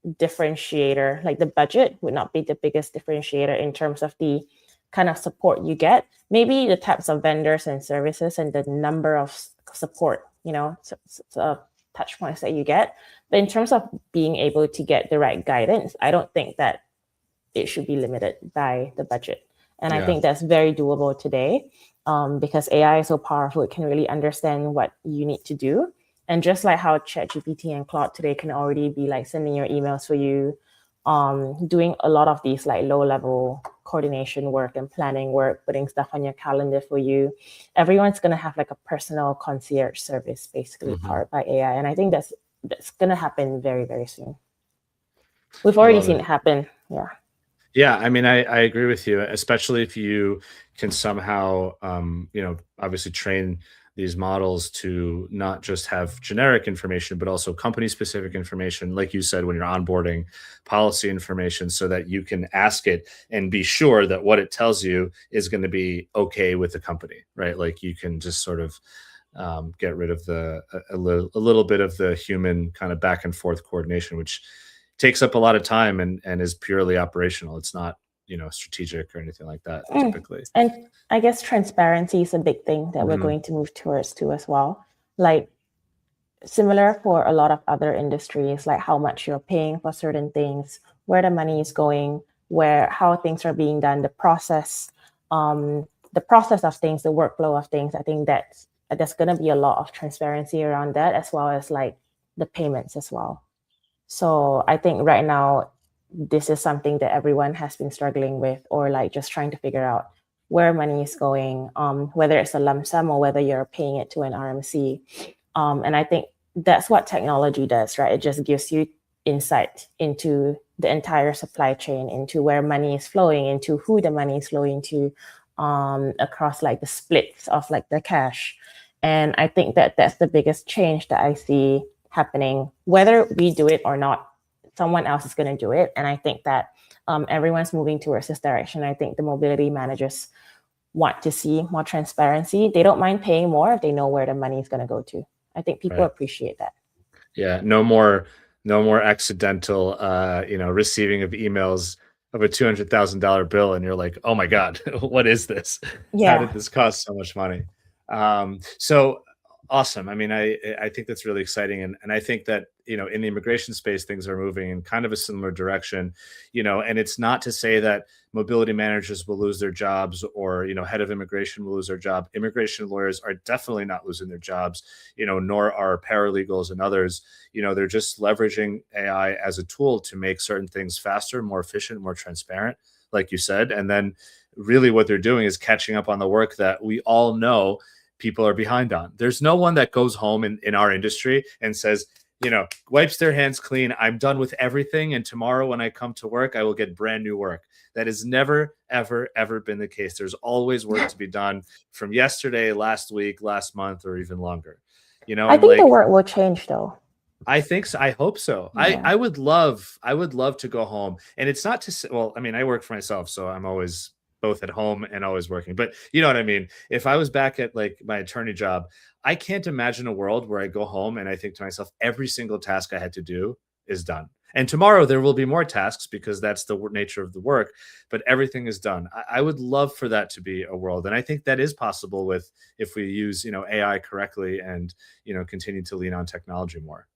Speaker 2: differentiator, like the budget would not be the biggest differentiator in terms of the kind of support you get. Maybe the types of vendors and services and the number of support, touch points that you get. But in terms of being able to get the right guidance, I don't think that it should be limited by the budget. And I think that's very doable today, because AI is so powerful, it can really understand what you need to do. And just like how ChatGPT and Claude today can already be like sending your emails for you, doing a lot of these like low level coordination work and planning work, putting stuff on your calendar for you. Everyone's going to have like a personal concierge service basically powered by AI. And I think that's going to happen very, very soon. We've already seen it happen. Yeah.
Speaker 1: Yeah, I mean, I agree with you, especially if you can somehow, obviously train these models to not just have generic information, but also company-specific information, like you said, when you're onboarding policy information, so that you can ask it and be sure that what it tells you is going to be okay with the company, right? Like you can just sort of get rid of a little bit of the human kind of back and forth coordination, which takes up a lot of time and is purely operational. It's not, strategic or anything like that typically.
Speaker 2: And I guess transparency is a big thing that we're going to move towards too as well. Like similar for a lot of other industries, like how much you're paying for certain things, where the money is going, how things are being done, the process of things, the workflow of things. I think there's going to be a lot of transparency around that, as well as like the payments as well. So I think right now, this is something that everyone has been struggling with, or like just trying to figure out where money is going, whether it's a lump sum or whether you're paying it to an RMC. And I think that's what technology does, right? It just gives you insight into the entire supply chain, into where money is flowing, into who the money is flowing to, across like the splits of like the cash. And I think that that's the biggest change that I see happening. Whether we do it or not, someone else is going to do it. And I think that everyone's moving towards this direction. I think the mobility managers want to see more transparency. They don't mind paying more if they know where the money is going to go to. I think people appreciate that.
Speaker 1: Yeah, no more accidental, receiving of emails of a $200,000 bill, and you're like, oh my God, what is this? How did this cost so much money? So awesome. I mean, I think that's really exciting. And I think that, in the immigration space, things are moving in kind of a similar direction, and it's not to say that mobility managers will lose their jobs, or, head of immigration will lose their job. Immigration lawyers are definitely not losing their jobs, nor are paralegals and others. They're just leveraging AI as a tool to make certain things faster, more efficient, more transparent, like you said. And then really what they're doing is catching up on the work that we all know people are behind on. There's no one that goes home in our industry and says, wipes their hands clean, I'm done with everything, and tomorrow when I come to work, I will get brand new work. That has never, ever, ever been the case. There's always work to be done from yesterday, last week, last month, or even longer.
Speaker 2: I think the work will change though.
Speaker 1: I think so. I hope so. Yeah. I would love to go home. And it's not to say, well, I mean, I work for myself, so I'm always both at home and always working. But you know what I mean? If I was back at like my attorney job, I can't imagine a world where I go home and I think to myself, every single task I had to do is done. And tomorrow there will be more tasks because that's the nature of the work, but everything is done. I would love for that to be a world. And I think that is possible if we use, AI correctly and, continue to lean on technology more.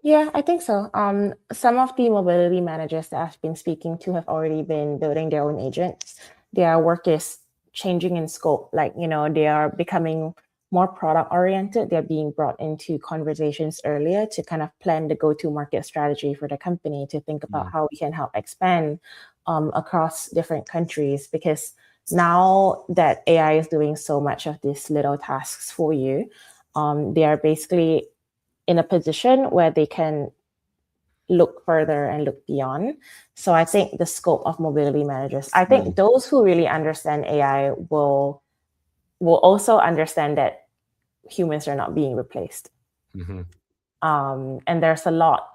Speaker 2: Yeah, I think so. Some of the mobility managers that I've been speaking to have already been building their own agents. Their work is changing in scope. Like, they are becoming more product oriented. They're being brought into conversations earlier to kind of plan the go-to market strategy for the company, to think about how we can help expand across different countries. Because Now that AI is doing so much of these little tasks for you, they are basically in a position where they can look further and look beyond. So I think the scope of mobility managers, I think those who really understand AI will also understand that humans are not being replaced. And there's a lot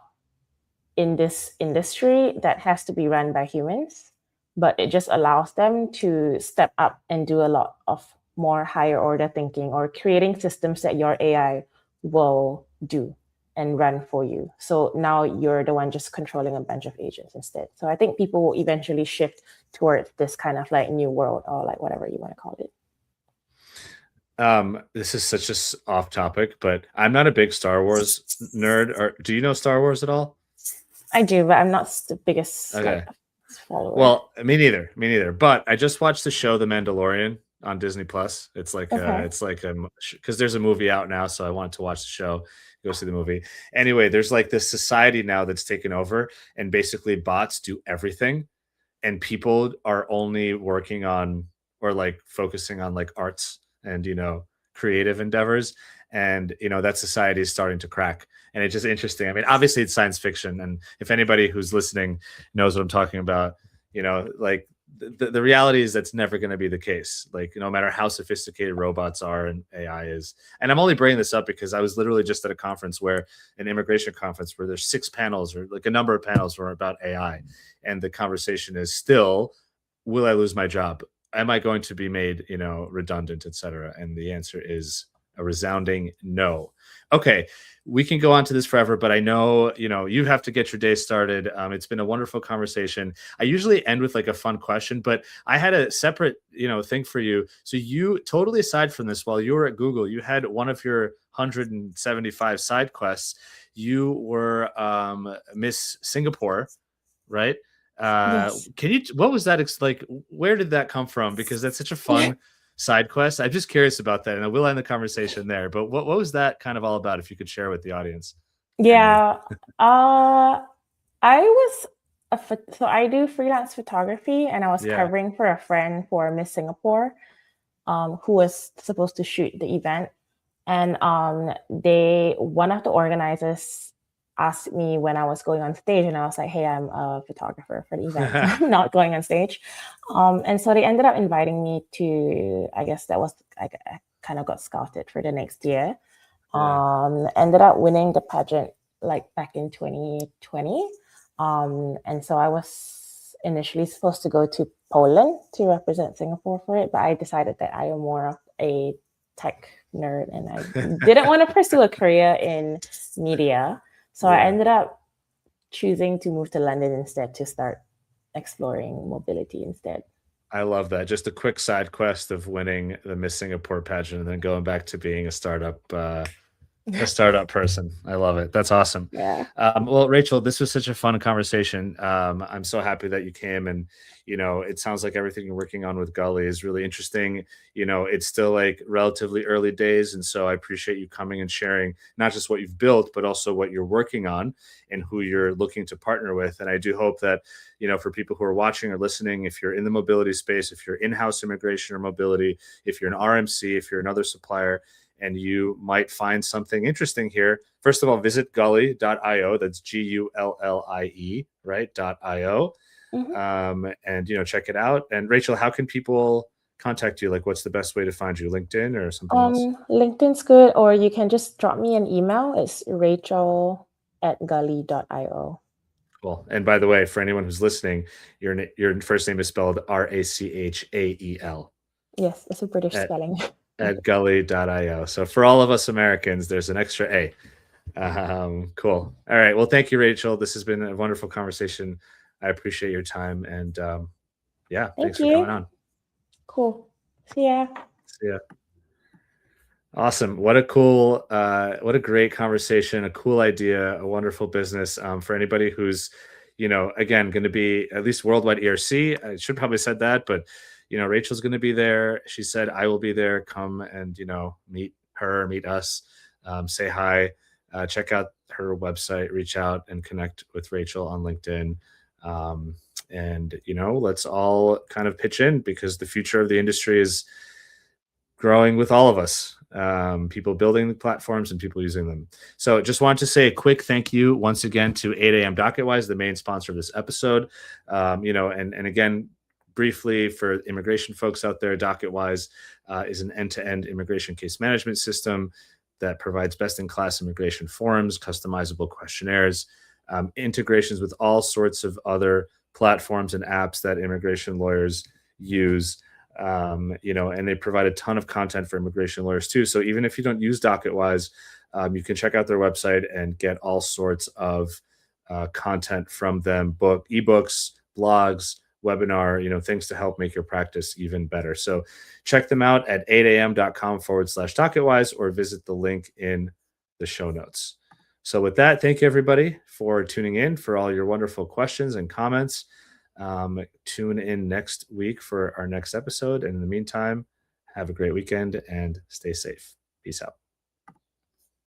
Speaker 2: in this industry that has to be run by humans, but it just allows them to step up and do a lot of more higher order thinking or creating systems that your AI will do and run for you. So now you're the one just controlling a bunch of agents instead. So I think people will eventually shift towards this kind of like new world, or like whatever you want to call it.
Speaker 1: This is such a off topic, but I'm not a big Star Wars nerd. Or do you know Star Wars at all?
Speaker 2: I do, but I'm not the biggest follower.
Speaker 1: Well, me neither. Me neither. But I just watched the show The Mandalorian on Disney Plus. It's like because there's a movie out now, so I wanted to watch the show, go see the movie. Anyway, there's like this society now that's taken over, and basically bots do everything, and people are only working on or like focusing on like arts and creative endeavors, and that society is starting to crack. And it's just interesting. I mean, obviously it's science fiction, and if anybody who's listening knows what I'm talking about, like the reality is that's never going to be the case. Like, no matter how sophisticated robots are and AI is. And I'm only bringing this up because I was literally just at a conference an immigration conference where there's 6 panels, or like a number of panels were about AI. And the conversation is still, will I lose my job? Am I going to be made, redundant, et cetera? And the answer is a resounding no. Okay, we can go on to this forever, but I know, you have to get your day started. It's been a wonderful conversation. I usually end with like a fun question, but I had a separate, thing for you. So you, totally aside from this, while you were at Google, you had one of your 175 side quests. You were Miss Singapore, right?
Speaker 2: Yes.
Speaker 1: What was that like? Where did that come from? Because that's such a fun side quest. I'm just curious about that, and I will end the conversation there. But what was that kind of all about? If you could share with the audience.
Speaker 2: Yeah. I was so I do freelance photography, and I was covering for a friend for Miss Singapore, who was supposed to shoot the event. And one of the organizers asked me when I was going on stage, and I was like, hey, I'm a photographer for the event. So I'm not going on stage. And so they ended up inviting me to, I guess that was, I kind of got scouted for the next year. Ended up winning the pageant like back in 2020. And so I was initially supposed to go to Poland to represent Singapore for it, but I decided that I am more of a tech nerd and I didn't want to pursue a career in media. So I ended up choosing to move to London instead to start exploring mobility instead.
Speaker 1: I love that. Just a quick side quest of winning the Miss Singapore pageant and then going back to being a startup person. I love it. That's awesome.
Speaker 2: Yeah.
Speaker 1: Well, Rachel, this was such a fun conversation. I'm so happy that you came, and it sounds like everything you're working on with Gullie is really interesting. It's still like relatively early days, and so I appreciate you coming and sharing not just what you've built, but also what you're working on and who you're looking to partner with. And I do hope that for people who are watching or listening, if you're in the mobility space, if you're in-house immigration or mobility, if you're an RMC, if you're another supplier, and you might find something interesting here. First of all, visit gullie.io. That's GULLIE, right? .io. And check it out. And Rachel, how can people contact you? Like, what's the best way to find you? LinkedIn or something else?
Speaker 2: LinkedIn's good, or you can just drop me an email. It's rachel@gullie.io.
Speaker 1: Cool. And by the way, for anyone who's listening, your first name is spelled Rachael.
Speaker 2: Yes, it's a British spelling.
Speaker 1: At gullie.io. So for all of us Americans, there's an extra A. Cool. All right. Well, thank you, Rachel. This has been a wonderful conversation. I appreciate your time. And thanks for coming on.
Speaker 2: Cool. See ya.
Speaker 1: See ya. Awesome. What a great conversation, a cool idea, a wonderful business. For anybody who's, again, going to be at least worldwide ERC. I should probably said that, but Rachel's going to be there. She said, I will be there. Come and, meet her, meet us, say hi, check out her website, reach out and connect with Rachael on LinkedIn. And, let's all kind of pitch in, because the future of the industry is growing with all of us, people building the platforms and people using them. So just want to say a quick thank you once again to 8 a.m. DocketWise, the main sponsor of this episode. And again, briefly for immigration folks out there, DocketWise is an end-to-end immigration case management system that provides best-in-class immigration forms, customizable questionnaires, integrations with all sorts of other platforms and apps that immigration lawyers use. And they provide a ton of content for immigration lawyers too. So even if you don't use DocketWise, you can check out their website and get all sorts of content from them: ebooks, blogs, webinar, things to help make your practice even better. So check them out at 8am.com/DocketWise, or visit the link in the show notes. So with that, thank you everybody for tuning in, for all your wonderful questions and comments. Tune in next week for our next episode. And in the meantime, have a great weekend and stay safe. Peace out.